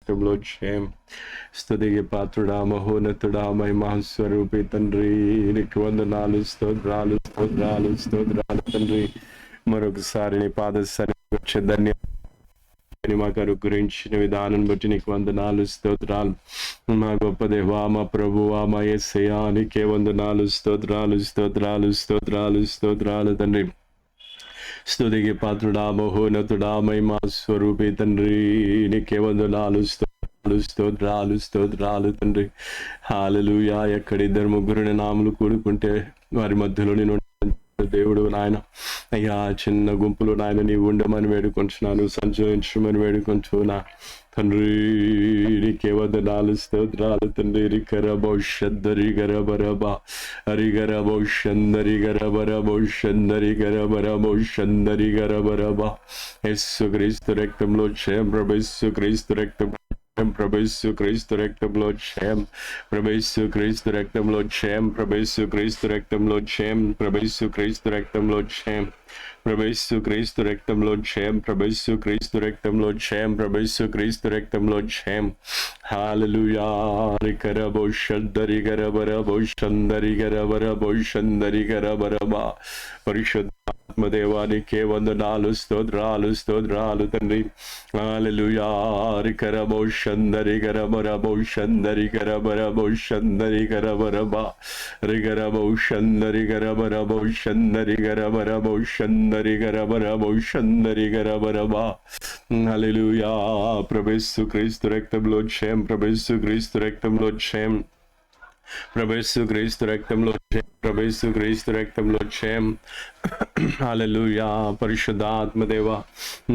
జయం. స్తుతికి పాత్రుడా, మహోన్నతుడా, మహిమాస్వరూపి తండ్రి, నీకు వందనాలు, స్తోత్రాలు స్తోత్రాలు స్తోత్రాలు తండ్రి. మరొకసారి నీ పాదసన్నిధికి వచ్చే ధన్యవాదాలు, మాకు అనుగ్రహించిన విధానం బట్టి నీకు వందనాలు స్తోత్రాలు. మా గొప్ప దేవా, మా ప్రభువా, మా యేసయ్యా, నీకే వందనాలు, స్తోత్రాలు స్తోత్రాలు స్తోత్రాలు స్తోత్రాలు తండ్రి. స్తుతికి పాత్రుడా, మహోన్నతుడా, మహిమా స్వరూపి తండ్రి, నీకే వందనాలు, స్తోత్రాలు స్తోత్రాలు స్తోత్రాలు తండ్రి. హల్లెలూయా. ఎక్కడిద్దరు ముగ్గురు నామలు కూడుకుంటే వారి మధ్యలో నేను దేవుడు నాయన. అయ్యా, చిన్న గుంపులు నాయన నీవు ఉండమని వేడుకొంటున్నాను, సంచరించమని వేడుకొంటున్నా తండ్రి. నీకే వందనాలు, స్తోత్రాలు తండ్రి. రికర భవిష్యద్దరి గరబరబా హరిగర భవిష్యందరి గరబర భవిష్యందరి గరబర భవిష్యందరి గరబరబా. యేసు క్రీస్తు రక్తంలో జయం, ప్రభు యేసు క్రీస్తు రక్తం, ప్రభు యేసు క్రీస్తు రక్తంలో జయం, ప్రభు యేసు క్రీస్తు రక్తంలో జయం, ప్రభు యేసు క్రీస్తు రక్తంలో జయం, ప్రభు యేసు క్రీస్తు రక్తంలో జయం, ప్రభు యేసు క్రీస్తు రక్తంలో జయం, ప్రభు యేసు క్రీస్తు రక్తంలో జయం, ప్రభు యేసు క్రీస్తు రక్తంలో జయం. హల్లెలూయా. రికర భవిష్యందరి గరబర భవిష్యందరి గరబర భవిష్యందరి గరబరబా. పరిశుద్ధాత్మదేవానికే వందనాలు, స్తోత్రాలు స్తోత్రాలు తండ్రి. హల్లెలూయా. రికర భవిష్యందరి గరబర భవిష్యందరి గరబర భవిష్యందరి గరబరబా రిగర భవిష్యందరి గరబర భవిష్యందరి గరబర భవిష్యందరి గరబర భవిష్యందరి గరబరబా. హల్లెలూయా. ప్రభు యేసు క్రీస్తు రక్తంలో జయం, ప్రభు యేసు క్రీస్తు రక్తంలో జయం, ప్రభు యేసు క్రీస్తు రక్తంలో జయం, ప్రభు యేసు క్రీస్తు రక్తంలో జయం. హల్లెలూయా. పరిశుద్ధాత్మదేవా,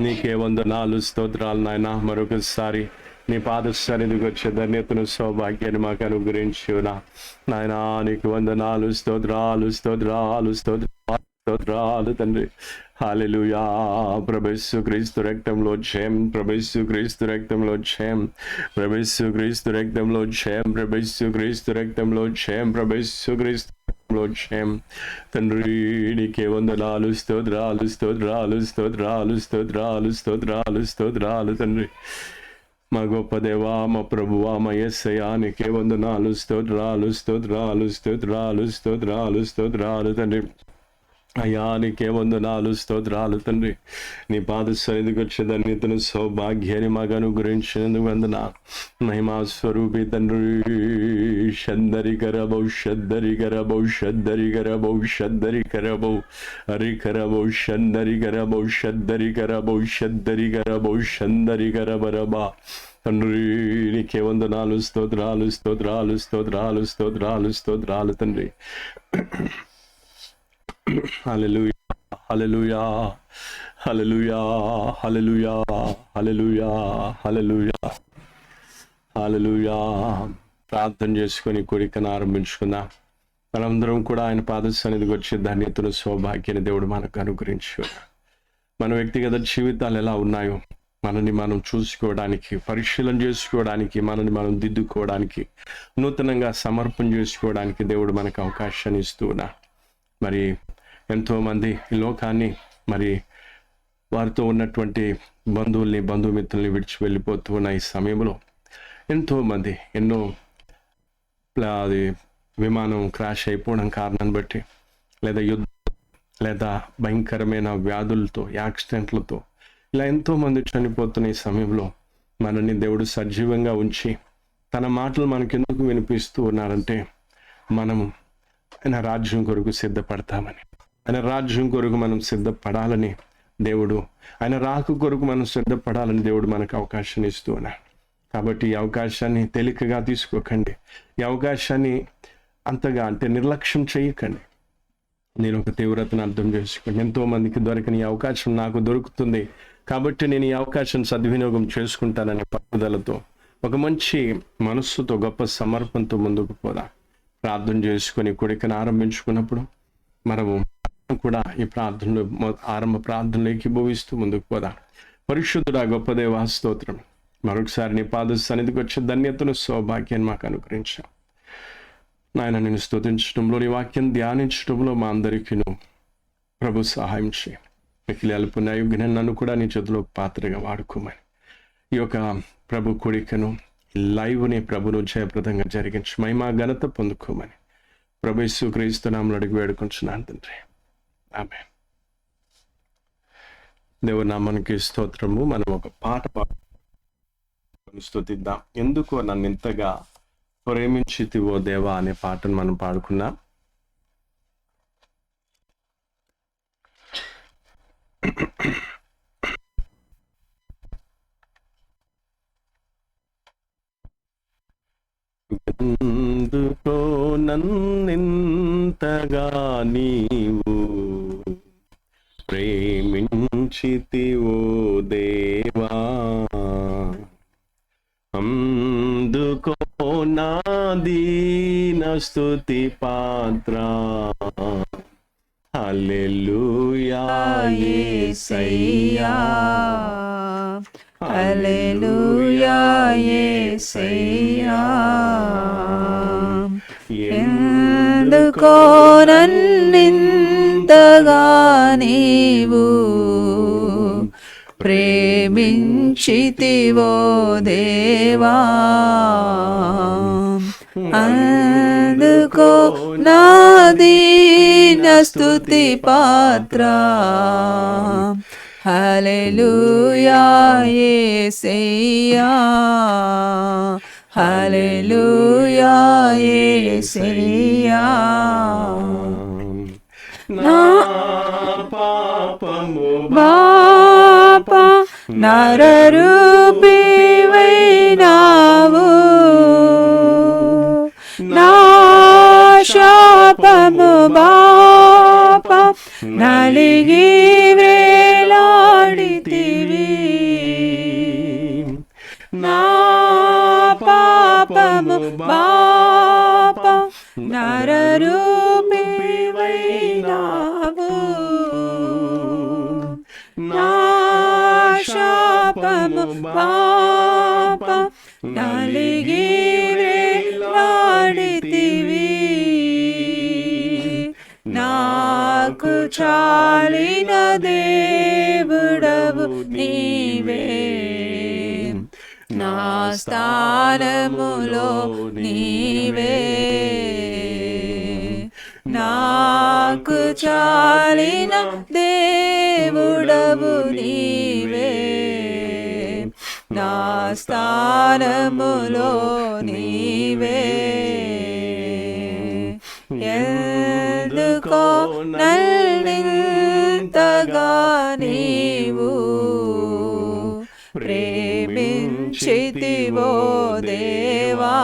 నీకే వందనాలు, స్తోత్రాలు నాయన. మరొకసారి నీ పాద సన్నిధికి వచ్చే ధన్యతను, సౌభాగ్యాన్ని మాకు అనుగ్రహించునా నాయన. నీకు వందనాలు, స్తోత్రాలు స్తోత్రాలు స్తోత్రాలు స్తోత్రాలు తండ్రి. హల్లెలూయా. ప్రభు యేసు క్రీస్తు రక్తంలో జయం, ప్రభు యేసు క్రీస్తు రక్తంలో జయం, ప్రభు యేసు క్రీస్తు రక్తంలో జయం, ప్రభు యేసు క్రీస్తు రక్తంలో జయం, ప్రభు యేసు క్రీస్తు రక్తంలో జయం. తండ్రి నీకే వందనాలు, స్తోత్రాలు స్తోత్రాలు స్తోత్రాలు స్తోత్రాలు స్తోత్రాలు స్తోత్రాలు తండ్రి. మా గొప్ప దేవా, మా ప్రభువా, మా యేసయ్యా, నీకే వందనాలు, స్తోత్రాలు స్తోత్రాలు స్తోత్రాలు స్తోత్రాలు స్తోత్రాలు తండ్రి. అయ్యా, నీకే వందనాలు, స్తోత్రాలు తండ్రి. నీ పాద సన్నిధికి వచ్చే ధన్యతను, సౌభాగ్యాన్ని మాకు అనుగ్రహించినందుకు వందనా. మహిమా స్వరూపి తండ్రి. షందరి గరబౌ షద్దరి గరబౌ షద్దరి గరబౌ షద్దరి గరబౌ హరి గరబౌ షందరి గరబౌ షద్దరి గరబౌ షద్దరి గరబౌ షందరి గరబరబా. తండ్రి నీకే వందనాలు, స్తోత్రాలు స్తోత్రాలు స్తోత్రాలు స్తోత్రాలు స్తోత్రాలు తండ్రి. హల్లెలూయా. హల్లెలూయా. హల్లెలూయా. హల్లెలూయా. హల్లెలూయా. హల్లెలూయా. హల్లెలూయా. ప్రార్థన చేసుకొని కోరికను ఆరంభించుకుందాం. మనందరం కూడా ఆయన పాద సన్నిధికి వచ్చే ధన్యతను, సౌభాగ్యాన్ని దేవుడు మనకు అనుగ్రహించు. మన వ్యక్తిగత జీవితాలు ఎలా ఉన్నాయో మనని మనం చూసుకోవడానికి, పరిశీలన చేసుకోవడానికి, మనని మనం దిద్దుకోవడానికి, నూతనంగా సమర్పణ చేసుకోవడానికి దేవుడు మనకు అవకాశాన్ని ఇస్తున్నా. మరి ఎంతోమంది ఈ లోకాన్ని, మరి వారితో ఉన్నటువంటి బంధువుల్ని, బంధుమిత్రుల్ని విడిచి వెళ్ళిపోతూ ఉన్న ఈ సమయంలో ఎంతోమంది అది విమానం క్రాష్ అయిపోవడం కారణాన్ని బట్టి, లేదా యుద్ధం, లేదా భయంకరమైన వ్యాధులతో, యాక్సిడెంట్లతో ఇలా ఎంతోమంది చనిపోతున్న ఈ సమయంలో మనల్ని దేవుడు సజీవంగా ఉంచి తన మాటలు మనకెందుకు వినిపిస్తూ ఉన్నారంటే, మనము ఆయన రాజ్యం కొరకు సిద్ధపడతామని, ఆయన రాజ్యం కొరకు మనం సిద్ధపడాలని దేవుడు, ఆయన రాక కొరకు మనం సిద్ధపడాలని దేవుడు మనకు అవకాశాన్ని ఇస్తూ ఉన్నాడు. కాబట్టి ఈ అవకాశాన్ని తేలికగా తీసుకోకండి. ఈ అవకాశాన్ని అంతగా నిర్లక్ష్యం చేయకండి. నేను ఒక తీవ్రతను అర్థం చేసుకోండి. ఎంతో మందికి దొరకని ఈ అవకాశం నాకు దొరుకుతుంది కాబట్టి నేను ఈ అవకాశం సద్వినియోగం చేసుకుంటాననే పట్టుదలతో, ఒక మంచి మనస్సుతో, గొప్ప సమర్పణతో ముందుకు పోదా. ప్రార్థన చేసుకొని కోరికను ఆరంభించుకున్నప్పుడు మనము కూడా ఈ ప్రార్థనలో, ఆరంభ ప్రార్థనలో ఏకీభవిస్తూ ముందుకు పోదా. పరిశుద్ధుడా, గొప్ప దేవా, స్తోత్రం. మరొకసారి నీ పాద సన్నిధికి వచ్చే ధన్యతను, సౌభాగ్యాన్ని మాకు అనుగ్రహించాం నాయన. నేను స్తుతించడంలో, నీ వాక్యం ధ్యానించడంలో మా అందరికీ ప్రభు సహాయం చేయి. మిక్కిలి అల్పున్నాయి నన్ను కూడా నీ చేతిలో పాత్రగా వాడుకోమని, ఈ యొక్క ప్రభు కోరికను లైవ్ని ప్రభును జయప్రదంగా జరిగించి మహిమా ఘనత పొందుకోమని ప్రభు యేసుక్రీస్తు నామములో అడిగి వేడుకుంటున్నాను తండ్రి. ఆమేన్. దేవుని నామానికి స్తోత్రము. మనం ఒక పాట పాడుకొని స్తుతిద్దాం. ఎందుకో నన్ను ఇంతగా ప్రేమించితివో దేవా అనే పాటను మనం పాడుకున్నాం. ఎందుకో నన్నింతగా నీవు ప్రేమించితివో దేవా, అందుకో నా దీన స్తుతి పాత్ర. హల్లెలూయా యేసయ్యా, హల్లెలూయా యేసయ్యా, ఎందుకో నన్నింతగా నీవు ప్రేమించితివో దేవా, అందుకో నా దీన స్తుతి పాత్ర. హల్లెలూయా యేసయ్యా, హల్లెలూయా యేసయ్యా. నా పాపము పాప నరరూపివైనావు, నా శాపము బాప నలిగి వేలాడితివి, నా పాపము బాప నరరూపివైనావు, నా శాపము పాప నలిగి వేలాడితివి, నాకు చాలిన దేవుడవు నీవే, నా స్థానములో నీవే, నాకు చాలిన దేవుడవు నీవే, నా స్థానములో నీవే. ఎందుకో నన్నింతగా నీవు ప్రేమించితివో దేవా,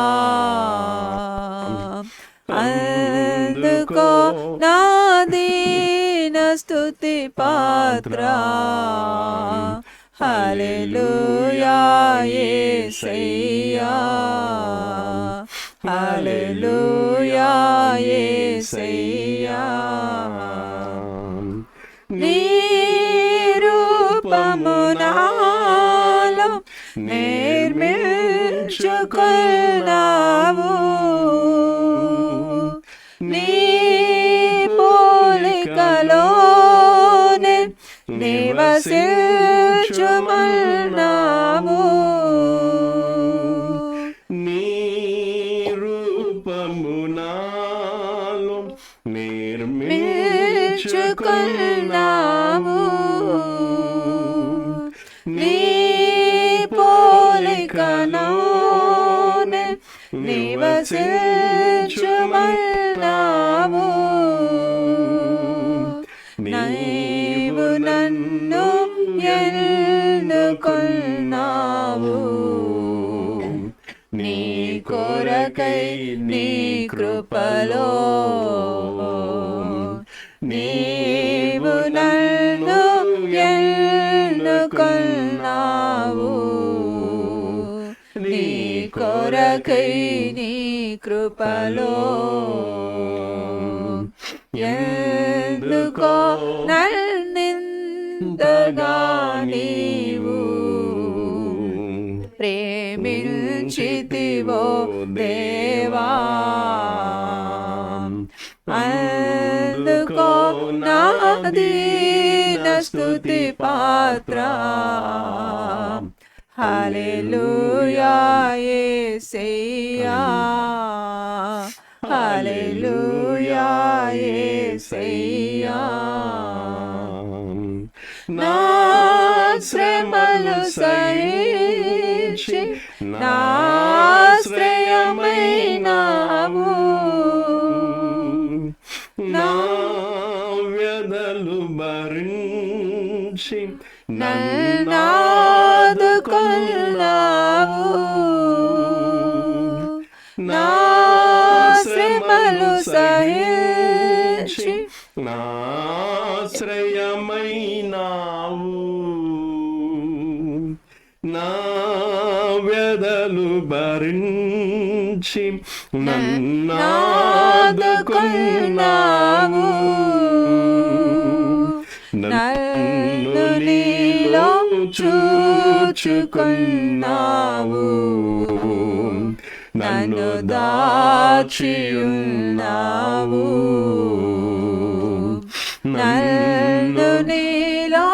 అందుకో నా దీన స్తుతి పాత్ర. హల్లెలూయా యేసయ్యా, హల్లెలూయా యేసయ్యా. నీ రూపము నాలో నిర్మించుకున్నావు, నీ పోలికలోనే నివసించుమన్నావు, నీ రూపము నాలో నిర్మించుకున్నావు, నీ పోలికలోనే నివసించుమన్నావు, నీవు నన్ను ఎన్నుకున్నావు, నీ కొరకై నీ కృపలో, నీవు నన్ను ఎన్నుకున్నావు, నీ కొరకై నీ కృపలో. ఎందుకో నన్నింతగా నీవు ప్రేమించితివో దేవా, అందుకో నా దీన స్తుతి పాత్ర. హల్లెలూయా యేసయ్యా హల్లెలూయా యేసయ్యా నా శ్రమలు సహించి నా ఆశ్రయమైనావు నా వ్యధలు భరించి నన్నాదుకున్నావు నా శ్రమలు సహించి నా ఆశ్రయమైనావు నా వ్యధలు భరించి నన్నాదుకున్నావు నన్ను నీలో చూచుకున్నావు నన్ను దాచియున్నావు నన్ను నీలో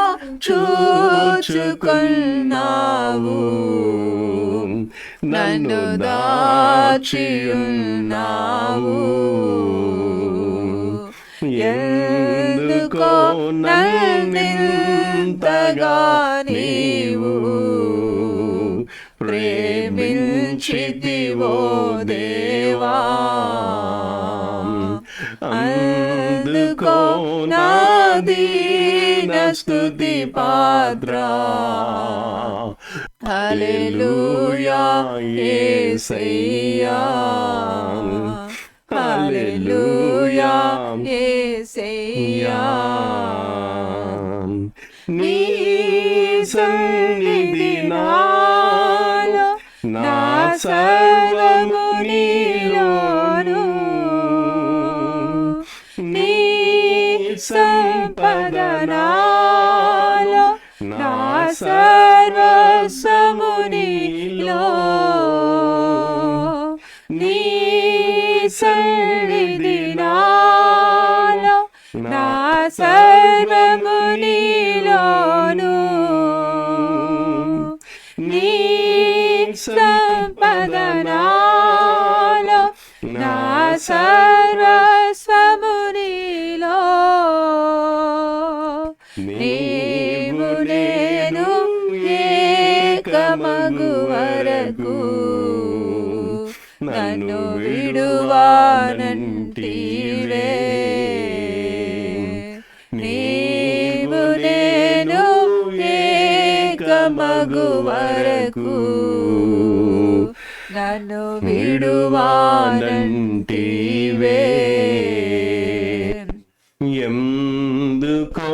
చూచుకున్నావు నన్ను దాచియున్నావు ఎందుకో నన్నింతగా నీవు ప్రేమించితివో దేవా అందుకో నా దీన స్తుతి పాత్రా హల్లెలూయా యేసయ్యా హల్లెలూయా యేసయ్యా నీ సన్నిధి నాలో నా సర్వము నీలోను నీ సంపద నాలో నా సర్వస్వము నీలో నీ సన్నిధి నాలో నా సర్వము నీలోను నీ సంపద నాలో నా సర్వస్వము నీలో నీవు నేను ఏకమగు వరకు నన్ను విడువానంటివే నీవు నేను ఏకమగు వరకు నన్ను విడువానంటివే ఎందుకో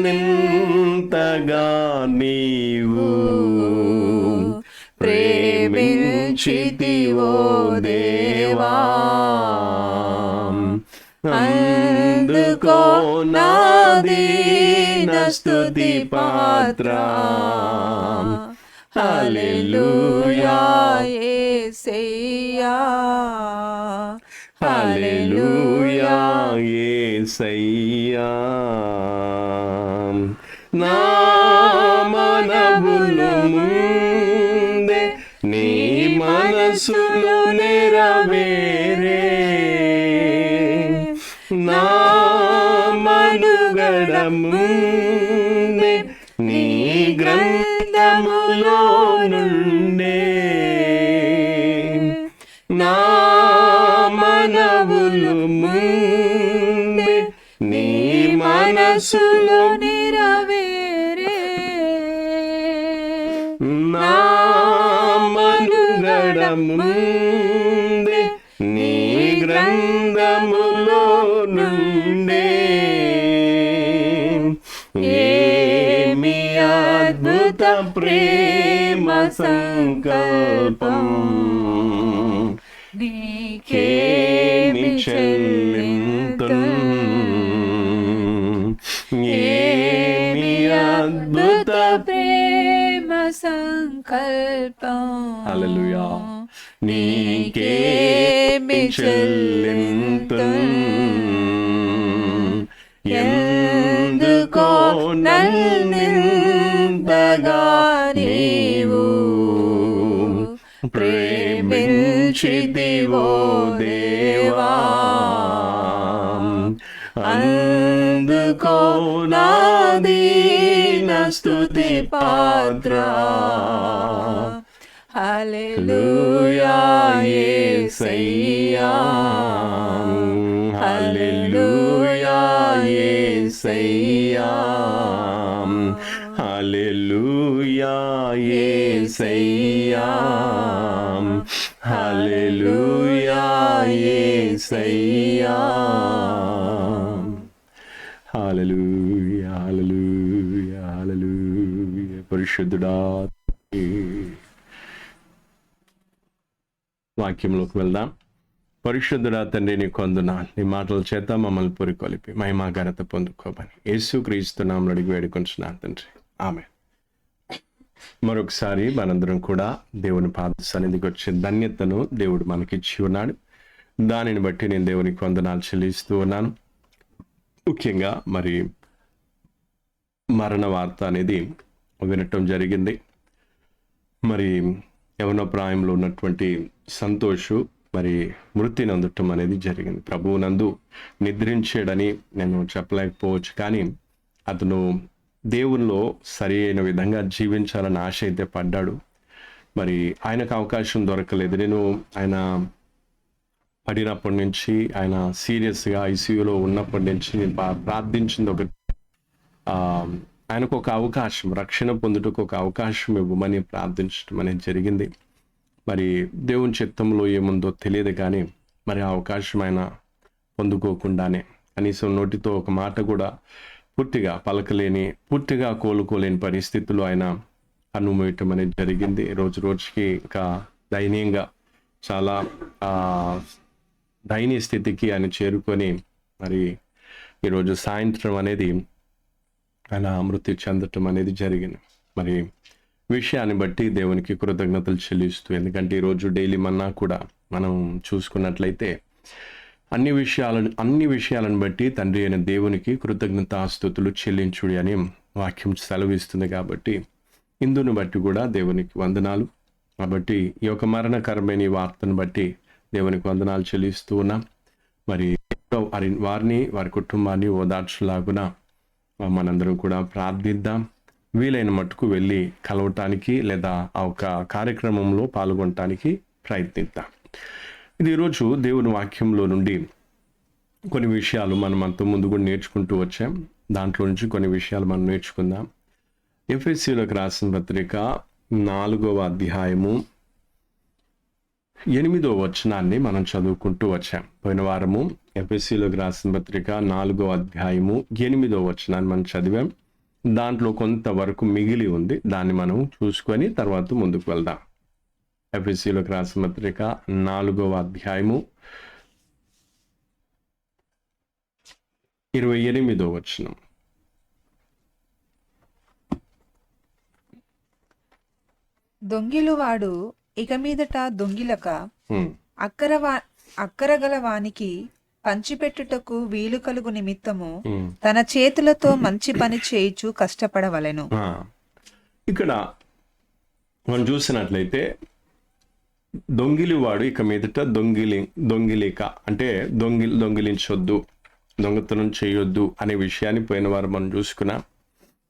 నన్నింతగా నీవు ప్రేమించితివో దేవా అందుకో నా దీన స్తుతి పాత్రా హల్లెలూయా యేసయ్యా హల్లెలూయా యేసయ్యా నా మనవులు ముందే నీ మనసులు నెరవేరే నా మనుగడ ముందే నీ గ్రంథములో నుండే నా మనవులు ముందే నీ మనసులో నెరవేరే నా మనుగడ ముందే నీ గ్రంథములో నుండే ఏమి అద్భుత ప్రేమ సంకల్పం నీకేమి చెల్లింతున్ ఏమి అద్భుత ప్రేమ సంకల్పం హల్లెలూయా నీకేమి చెల్లింతున్ ఎందుకో నన్నింతగా నీవు రక్షితివో దేవా, అందుకో నా దీన స్తుతి పాత్ర. హల్లెలూయా యేసయ్యా, హల్లెలూయా యేసయ్యా, హల్లెలూయా యేసయ్యా, హల్లెలూయా యేసయ్యా, హల్లెలూయా హల్లెలూయా హల్లెలూయా. పరిశుద్ధుడా, వాక్యంలోకి వెళ్దాం. పరిశుద్ధుడా తండ్రి, నీ కొందునాలు, నీ మాటల చేత మమ్మల్ని పురికొలిపి మహిమా ఘనత పొందుకోమని యేసుక్రీస్తు నామములో అడిగి వేడుకొంచున్నాను తండ్రి, ఆమేన్. మరొకసారి మనందరం కూడా దేవుని పాద సన్నిధికి వచ్చే ధన్యతను దేవుడు మనకిచ్చి ఉన్నాడు. దానిని బట్టి నేను దేవునికి వందనాలు చెల్లిస్తూ ఉన్నాను. ముఖ్యంగా మరి మరణ వార్త అనేది వినటం జరిగింది. మరి యవన ప్రాయంలో ఉన్నటువంటి సంతోషు మరి మృతి నందటం అనేది జరిగింది. ప్రభువు నందు నిద్రించాడని నేను చెప్పలేకపోవచ్చు, కానీ అతను దేవునిలో సరి అయిన విధంగా జీవించాలని ఆశ అయితే పడ్డాడు. మరి ఆయనకు అవకాశం దొరకలేదు. నేను ఆయన పడినప్పటి నుంచి, ఆయన సీరియస్గా ఐసీయూలో ఉన్నప్పటి నుంచి నేను ప్రార్థించింది ఒకటి, ఆయనకు ఒక అవకాశం, రక్షణ పొందుటకు ఒక అవకాశం ఇవ్వమని ప్రార్థించడం అనేది జరిగింది. మరి దేవుని చిత్తంలో ఏముందో తెలియదు, కానీ మరి ఆ అవకాశం ఆయన పొందుకోకుండానే కనీసం నోటితో ఒక మాట కూడా పూర్తిగా పలకలేని, పూర్తిగా కోలుకోలేని పరిస్థితుల్లో ఆయన కన్నుమూయటం అనేది జరిగింది. రోజు రోజుకి ఇంకా దయనీయంగా, చాలా దయనీయ స్థితికి ఆయన చేరుకొని మరి ఈరోజు సాయంత్రం అనేది ఆయన మృతి చెందటం అనేది జరిగింది. మరి విషయాన్ని బట్టి దేవునికి కృతజ్ఞతలు చెల్లిస్తూ, ఎందుకంటే ఈరోజు డైలీ మన్నా కూడా మనం చూసుకున్నట్లయితే అన్ని విషయాలను బట్టి తండ్రి అయిన దేవునికి కృతజ్ఞతాస్తుతులు చెల్లించుడి అని వాక్యం సెలవిస్తుంది. కాబట్టి ఇందును బట్టి కూడా దేవునికి వందనాలు. కాబట్టి ఈ యొక్క మరణకరమైన ఈ వార్తను బట్టి దేవునికి వందనాలు చెల్లిస్తూ ఉన్నాం. మరి వారిని, వారి కుటుంబాన్ని ఓదార్చులాగున మనందరం కూడా ప్రార్థిద్దాం. వీలైన మట్టుకు వెళ్ళి కలవటానికి లేదా ఆ ఒక కార్యక్రమంలో పాల్గొనటానికి ప్రయత్నిద్దాం. ఇది ఈరోజు దేవుని వాక్యంలో నుండి కొన్ని విషయాలు మనం అంత ముందు కూడా నేర్చుకుంటూ వచ్చాం. దాంట్లో నుంచి కొన్ని విషయాలు మనం నేర్చుకుందాం. ఎఫెసీయులకు రాసిన పత్రిక 4వ అధ్యాయము 8వ వచనాన్ని మనం చదువుకుంటూ వచ్చాం. పోయిన వారము ఎఫెసీయులకు రాసిన పత్రిక 4వ అధ్యాయము 8వ వచనాన్ని మనం చదివాం. దాంట్లో కొంతవరకు మిగిలి ఉంది, దాన్ని మనం చూసుకొని తర్వాత ముందుకు వెళ్దాం. ఎఫెసీయులకు రాసిన పత్రిక 4వ అధ్యాయము 28వ వచనం. దొంగిలువాడు ఇక మీదట దొంగిలక అక్కరగల వానికి పంచిపెట్టుటకు వీలు కలుగు నిమిత్తము తన చేతులతో మంచి పని చేయుచు కష్టపడవలెను. ఇక్కడ మనం చూసినట్లయితే దొంగిలివాడు ఇక మీదట దొంగిలిక అంటే దొంగిలించొద్దు, దొంగతనం చేయొద్దు అనే విషయాన్ని పోయిన వారం మనం చూసుకున్నాం.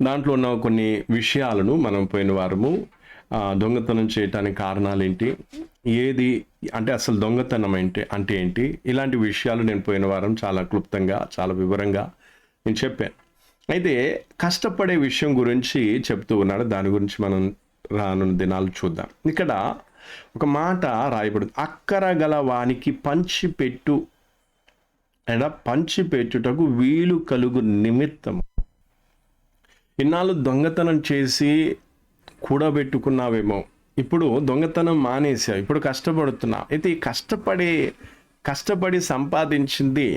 దాంట్లో ఉన్న కొన్ని విషయాలను మనం పోయిన వారము దొంగతనం చేయటానికి కారణాలు ఏంటి, ఏది అంటే అసలు దొంగతనం అంటే ఏంటి, ఇలాంటి విషయాలు నేను పోయిన వారం చాలా క్లుప్తంగా, చాలా వివరంగా నేను చెప్పాను. అయితే కష్టపడే విషయం గురించి చెప్తూ ఉన్నాడు. దాని గురించి మనం రానున్న దినాలు చూద్దాం. ఇక్కడ ఒక మాట రాయబడింది, అక్కర గల వానికి పంచిపెట్టు అండ్ పంచిపెట్టుటకు వీలు కలుగు నిమిత్తం. ఇన్నాళ్ళు దొంగతనం చేసి కూడబెట్టుకున్నావేమో, ఇప్పుడు దొంగతనం మానేసావు, ఇప్పుడు కష్టపడుతున్నావు. అయితే ఈ కష్టపడి సంపాదించింది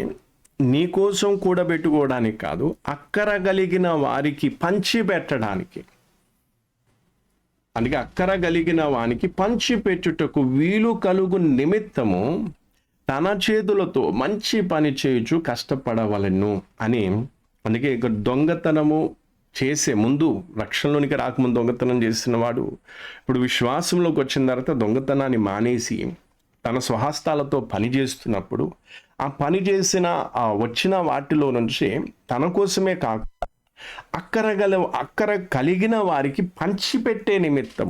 నీకోసం కూడబెట్టుకోవడానికి కాదు, అక్కర కలిగిన వారికి పంచి పెట్టడానికి. అందుకే అక్కర కలిగిన వానికి పంచి పెట్టుటకు వీలు కలుగు నిమిత్తము తన చేతులతో మంచి పని చేయుచు కష్టపడవలెను అని. అందుకే ఇక దొంగతనము చేసే ముందు, రక్షణలోనికి రాకముందు దొంగతనం చేసిన వాడు ఇప్పుడు విశ్వాసంలోకి వచ్చిన తర్వాత దొంగతనాన్ని మానేసి తన స్వహస్తాలతో పని చేస్తున్నప్పుడు ఆ పని చేసిన ఆ వచ్చిన వాటిలో నుంచి తన కోసమే కాకుండా అక్కర కలిగిన వారికి పంచిపెట్టే నిమిత్తం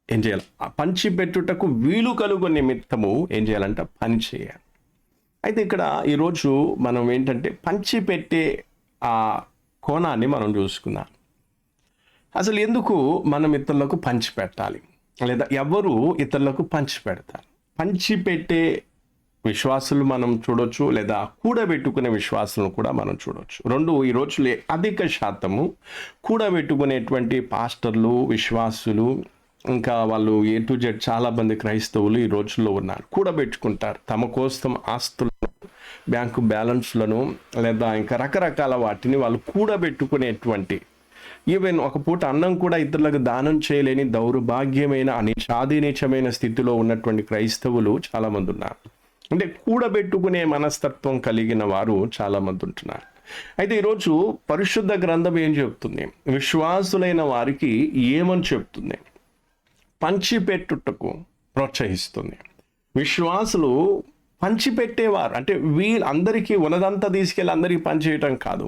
ఏం చేయాలి? ఆ పంచిపెట్టుటకు వీలు కలుగు నిమిత్తము ఏం చేయాలంట? పని చేయాలి. అయితే ఇక్కడ ఈరోజు మనం ఏంటంటే పంచిపెట్టే ఆ కోణాన్ని మనం చూసుకుందాం. అసలు ఎందుకు మనం ఇతరులకు పంచిపెట్టాలి, లేదా ఎవరు ఇతరులకు పంచిపెడతారు? పంచిపెట్టే విశ్వాసులు మనం చూడొచ్చు, లేదా కూడబెట్టుకునే విశ్వాసులను కూడా మనం చూడొచ్చు. రెండు ఈ రోజులే అధిక శాతము కూడబెట్టుకునేటువంటి పాస్టర్లు, విశ్వాసులు, ఇంకా వాళ్ళు A to Z చాలా మంది క్రైస్తవులు ఈ రోజుల్లో ఉన్నారు. కూడబెట్టుకుంటారు తమ కోసం ఆస్తులను, బ్యాంకు బ్యాలెన్స్లను, లేదా ఇంకా రకరకాల వాటిని వాళ్ళు కూడబెట్టుకునేటువంటి, ఈవెన్ ఒక పూట అన్నం కూడా ఇతరులకు దానం చేయలేని దౌర్భాగ్యమైన నీచమైన స్థితిలో ఉన్నటువంటి క్రైస్తవులు చాలామంది ఉన్నారు. అంటే కూడబెట్టుకునే మనస్తత్వం కలిగిన వారు చాలామంది ఉంటున్నారు. అయితే ఈరోజు పరిశుద్ధ గ్రంథం ఏం చెప్తుంది? విశ్వాసులైన వారికి ఏమని చెప్తుంది? పంచిపెట్టుటకు ప్రోత్సహిస్తుంది. విశ్వాసులు పంచిపెట్టేవారు అంటే వీళ్ళందరికీ ఉన్నదంతా తీసుకెళ్ళి అందరికీ పంచేయటం కాదు,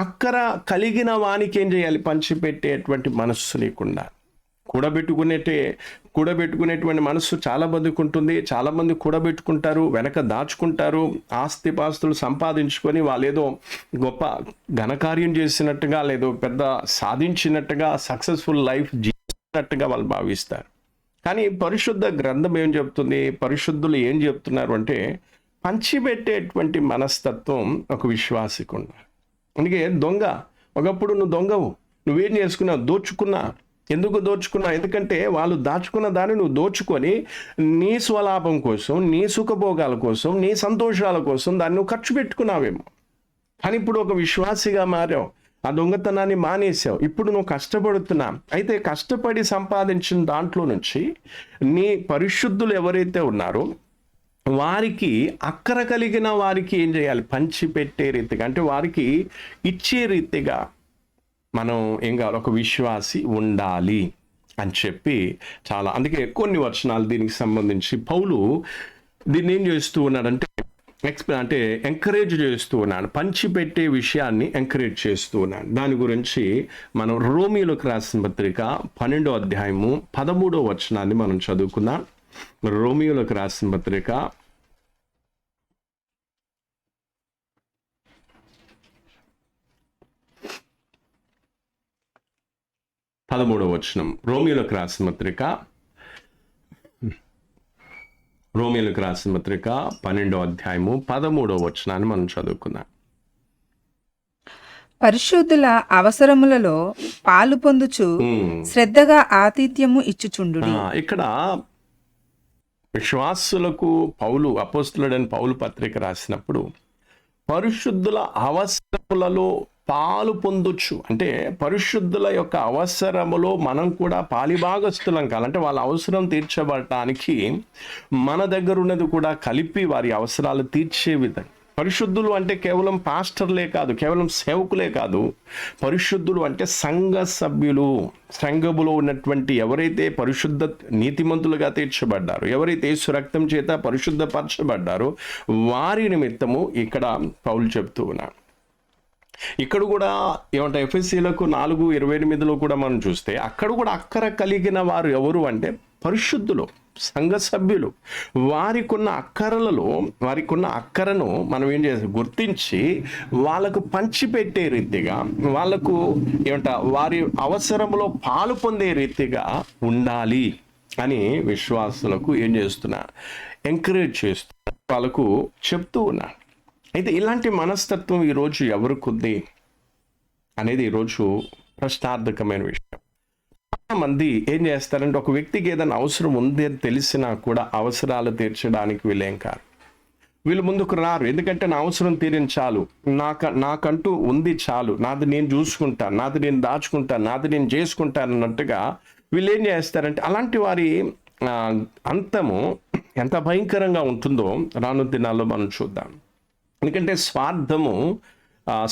అక్కర కలిగిన వానికి ఏం చేయాలి? పంచిపెట్టేటువంటి మనస్సు లేకుండా కూడబెట్టుకునేటువంటి మనస్సు చాలా మందికి ఉంటుంది. చాలామంది కూడబెట్టుకుంటారు, వెనక దాచుకుంటారు, ఆస్తిపాస్తులు సంపాదించుకొని వాళ్ళు ఏదో గొప్ప ఘనకార్యం చేసినట్టుగా, లేదో పెద్ద సాధించినట్టుగా, సక్సెస్ఫుల్ లైఫ్ జీవించినట్టుగా వాళ్ళు భావిస్తారు. కానీ పరిశుద్ధ గ్రంథం ఏం చెప్తుంది? పరిశుద్ధులు ఏం చెప్తున్నారు అంటే పంచిపెట్టేటువంటి మనస్తత్వం ఒక విశ్వాసికి ఉండాలి. అందుకే ఒకప్పుడు నువ్వు దొంగవు, నువ్వేం చేసుకున్నావు? దోచుకున్నా. ఎందుకు దోచుకున్నావు? ఎందుకంటే వాళ్ళు దాచుకున్న దాన్ని నువ్వు దోచుకొని నీ స్వలాభం కోసం, నీ సుఖభోగాల కోసం, నీ సంతోషాల కోసం దాన్ని నువ్వు ఖర్చు పెట్టుకున్నావేమో. కానీ ఇప్పుడు ఒక విశ్వాసిగా మారావు, ఆ దొంగతనాన్ని మానేసావు, ఇప్పుడు నువ్వు కష్టపడుతున్నావు. అయితే కష్టపడి సంపాదించిన దాంట్లో నుంచి నీ పరిశుద్ధులు ఎవరైతే ఉన్నారో వారికి అక్కర కలిగిన వారికి ఏం చేయాలి? పంచిపెట్టే రీతిగా, అంటే వారికి ఇచ్చే రీతిగా మనం ఏం కావాలి? ఒక విశ్వాసి ఉండాలి అని చెప్పి చాలా, అందుకే కొన్ని వచనాలు దీనికి సంబంధించి పౌలు దీన్ని ఏం చేస్తూ ఉన్నాడంటే అంటే ఎంకరేజ్ చేస్తూ ఉన్నాడు. పంచిపెట్టే విషయాన్ని ఎంకరేజ్ చేస్తూ ఉన్నాడు. దాని గురించి మనం రోమీయులకు రాసిన పత్రిక 12వ అధ్యాయము 13వ వచనాన్ని మనం చదువుకుందాం. రోమీయులకు రాసిన పత్రిక 13వ వచనం. రోమీయులకు రాసిన పత్రిక 12వ అధ్యాయము 13వ వచనాన్ని మనం చదువుకుందాం. పరిశుద్ధుల అవసరములలో పాలు పొందుచు శ్రద్ధగా ఆతిథ్యము ఇచ్చుచుండు. ఇక్కడ విశ్వాసులకు అపోస్తలుడైన పౌలు పత్రిక రాసినప్పుడు పరిశుద్ధుల అవసరములలో పాలు పొందొచ్చు, అంటే పరిశుద్ధుల యొక్క అవసరములో మనం కూడా పాలిభాగస్తులం కావాలంటే వాళ్ళ అవసరం తీర్చబడటానికి మన దగ్గర ఉన్నది కూడా కలిపి వారి అవసరాలు తీర్చే విధంగా. పరిశుద్ధులు అంటే కేవలం పాస్టర్లే కాదు, కేవలం సేవకులే కాదు. పరిశుద్ధులు అంటే సంఘ సభ్యులు, సంఘములో ఉన్నటువంటి ఎవరైతే పరిశుద్ధ నీతిమంతులుగా తీర్చబడ్డారు, ఎవరైతే యేసు రక్తం చేత పరిశుద్ధపరచబడ్డారో వారి నిమిత్తము ఇక్కడ పౌలు చెప్తూ ఉన్నాడు. ఇక్కడ కూడా ఏమంటే ఎఫెసీలకు 4:28లో కూడా మనం చూస్తే అక్కడ కూడా అక్కర కలిగిన వారు ఎవరు అంటే పరిశుద్ధులు, సంఘ సభ్యులు. వారికున్న అక్కరను మనం ఏం చేస్తాం? గుర్తించి వాళ్ళకు పంచిపెట్టే రీతిగా, వాళ్ళకు వారి అవసరంలో పాలు పొందే రీతిగా ఉండాలి అని విశ్వాసులకు ఏం చేస్తున్నా? ఎంకరేజ్ చేస్తున్నా, వాళ్ళకు చెప్తూ ఉన్నా. అయితే ఇలాంటి మనస్తత్వం ఈరోజు ఎవరికి ఉంది అనేది ఈరోజు ప్రశ్నార్థకమైన విషయం. చాలా మంది ఏం చేస్తారంటే ఒక వ్యక్తికి ఏదైనా అవసరం ఉంది అని తెలిసినా కూడా అవసరాలు తీర్చడానికి వీళ్ళేం కారు, వీళ్ళు ముందుకు రారు. ఎందుకంటే నా అవసరం తీరించాలు, నాకంటూ ఉంది చాలు, నాది నేను చూసుకుంటాను, నాది నేను దాచుకుంటాను, నాది నేను చేసుకుంటాను అన్నట్టుగా వీళ్ళు ఏం చేస్తారంటే అలాంటి వారి అంతము ఎంత భయంకరంగా ఉంటుందో రాను దినాల్లో మనం చూద్దాం. ఎందుకంటే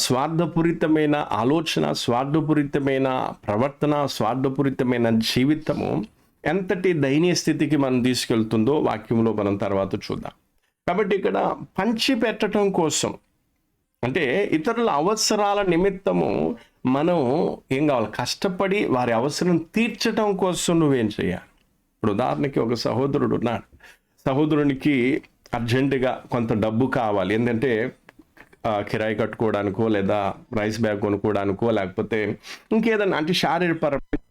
స్వార్థపూరితమైన ఆలోచన, స్వార్థపూరితమైన ప్రవర్తన, స్వార్థపూరితమైన జీవితము ఎంతటి దయనీయ స్థితికి మనం తీసుకెళ్తుందో వాక్యంలో మనం తర్వాత చూద్దాం. కాబట్టి ఇక్కడ పంచి పెట్టడం కోసం, అంటే ఇతరుల అవసరాల నిమిత్తము మనం ఏం కావాలి, కష్టపడి వారి అవసరం తీర్చడం కోసం నువ్వేం చేయాలి. ఇప్పుడు ఉదాహరణకి ఒక సహోదరుడు ఉన్నాడు, సహోదరునికి అర్జెంటుగా కొంత డబ్బు కావాలి, ఏంటంటే కిరాయి కట్టుకోవడానికో లేదా రైస్ బ్యాగ్ కొనుక్కోవడానికో లేకపోతే ఇంకేదన్నా, అంటే శారీరపరమైన,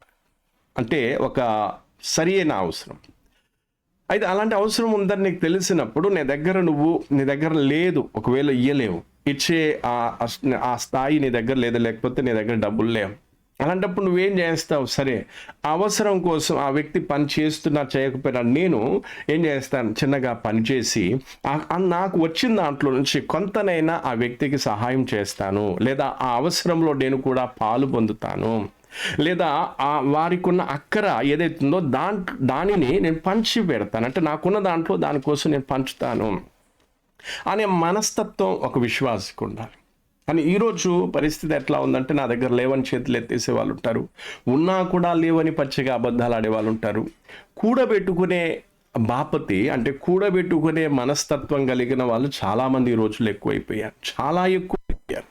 అంటే ఒక సరి అయిన అవసరం. అయితే అలాంటి అవసరం ఉందని నీకు తెలిసినప్పుడు నీ దగ్గర లేదు, ఒకవేళ ఇయ్యలేవు, ఇచ్చే ఆ స్థాయి నీ దగ్గర లేదు, లేకపోతే నీ దగ్గర డబ్బులు లేవు, అలాంటప్పుడు నువ్వేం చేస్తావు, సరే అవసరం కోసం ఆ వ్యక్తి పని చేస్తున్నా చేయకపోయినా నేను ఏం చేస్తాను, చిన్నగా పనిచేసి నాకు వచ్చిన దాంట్లో నుంచి కొంతనైనా ఆ వ్యక్తికి సహాయం చేస్తాను, లేదా ఆ అవసరంలో నేను కూడా పాలు పొందుతాను, లేదా వారికి ఉన్న అక్కర ఏదైతుందో దానిని నేను పంచి పెడతాను, అంటే నాకున్న దాంట్లో దానికోసం నేను పంచుతాను అనే మనస్తత్వం ఒక విశ్వాసికి ఉండాలి. కానీ ఈరోజు పరిస్థితి ఎట్లా ఉందంటే, నా దగ్గర లేవని చేతులు ఎత్తేసే వాళ్ళు ఉంటారు, ఉన్నా కూడా లేవని పచ్చిగా అబద్ధాలు ఆడే వాళ్ళు ఉంటారు. కూడబెట్టుకునే బాపతి, అంటే కూడబెట్టుకునే మనస్తత్వం కలిగిన వాళ్ళు చాలామంది ఈ రోజులు ఎక్కువైపోయారు, చాలా ఎక్కువైపోయారు.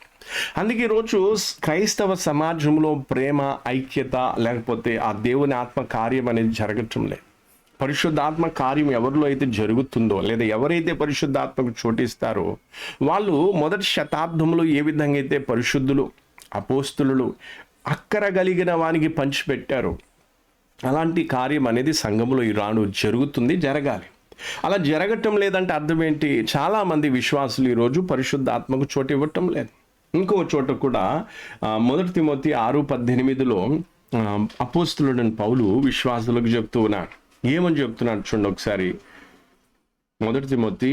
అందుకే ఈరోజు క్రైస్తవ సమాజంలో ప్రేమ, ఐక్యత, లేకపోతే ఆ దేవుని ఆత్మ కార్యం అనేది జరగటం లేదు. పరిశుద్ధాత్మ కార్యం ఎవరిలో అయితే జరుగుతుందో, లేదా ఎవరైతే పరిశుద్ధాత్మకు చోటిస్తారో వాళ్ళు మొదటి శతాబ్దంలో ఏ విధంగా అయితే పరిశుద్ధులు, అపోస్తులు అక్కర కలిగిన వానికి పంచిపెట్టారు, అలాంటి కార్యం అనేది సంఘంలో ఈనాడు జరుగుతుంది, జరగాలి. అలా జరగటం లేదంటే అర్థం ఏంటి, చాలామంది విశ్వాసులు ఈరోజు పరిశుద్ధాత్మకు చోటు ఇవ్వటం లేదు. ఇంకో చోట కూడా 1 తిమోతి 6:18 అపోస్తులుడైన పౌలు విశ్వాసులకు చెప్తూ ఉన్నాడు. ఏమని చెప్తున్నాడు చూడండి ఒకసారి. 1 తిమోతి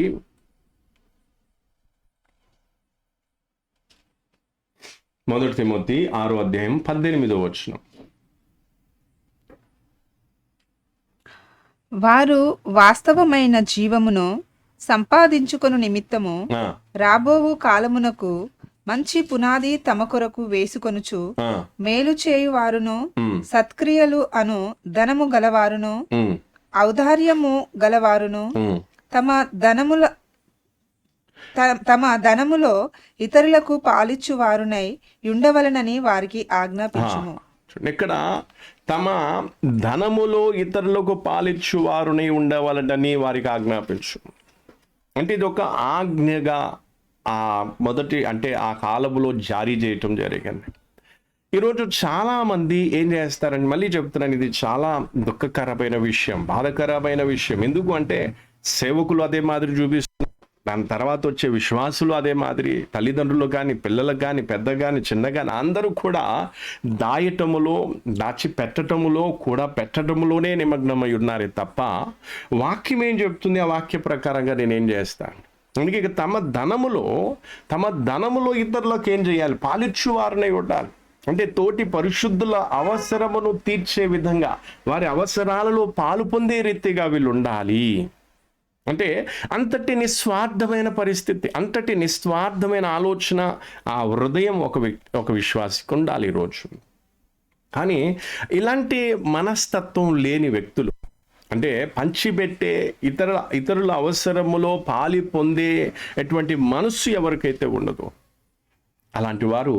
6:18 వారు వాస్తవమైన జీవమును సంపాదించుకొను నిమిత్తము రాబోవు కాలమునకు మంచి పునాది తమ కొరకు వేసుకొనుచు మేలు చేయువారును సత్క్రియలు అను ధనము గలవారును ఔదార్యము గలవారును తమ ధనములో ఇతరులకు పాలిచ్చువారునై ఉండవలనని వారికి ఆజ్ఞాపించుము. ఇక్కడ తమ ధనములో ఇతరులకు పాలిచ్చువారునై ఉండవలనని వారికి ఆజ్ఞాపించు. అంటే ఇది ఒక ఆజ్ఞగా మొదటి, అంటే ఆ కాలములో జారీ చేయటం జరిగింది. ఈరోజు చాలామంది ఏం చేస్తారని మళ్ళీ చెప్తున్నాను, ఇది చాలా దుఃఖకరమైన విషయం, బాధకరమైన విషయం. ఎందుకు అంటే సేవకులు అదే మాదిరి చూపిస్తున్నారు, దాని తర్వాత వచ్చే విశ్వాసులు అదే మాదిరి, తల్లిదండ్రులు కానీ, పిల్లలకు కానీ, పెద్ద కానీ, చిన్న కానీ అందరూ కూడా దాయటములో, దాచిపెట్టటములో, కూడా పెట్టడములోనే నిమగ్నమై ఉన్నారే తప్ప వాక్యం ఏం చెప్తుంది, ఆ వాక్య ప్రకారంగా నేనేం చేస్తాను. అందుకే తమ ధనములో ఇతరులకు ఏం చేయాలి, పాలిచ్చువారనే ఉండాలి. అంటే తోటి పరిశుద్ధుల అవసరమును తీర్చే విధంగా, వారి అవసరాలలో పాలు పొందే రీతిగా వీళ్ళు ఉండాలి. అంటే అంతటి నిస్వార్థమైన పరిస్థితి, అంతటి నిస్వార్థమైన ఆలోచన ఆ హృదయం ఒక విశ్వాసికి ఉండాలి ఈరోజు. కానీ ఇలాంటి మనస్తత్వం లేని వ్యక్తులు, అంటే పంచిపెట్టే ఇతరుల అవసరములో పాలి పొందే ఎటువంటి మనస్సు ఎవరికైతే ఉండదో అలాంటి వారు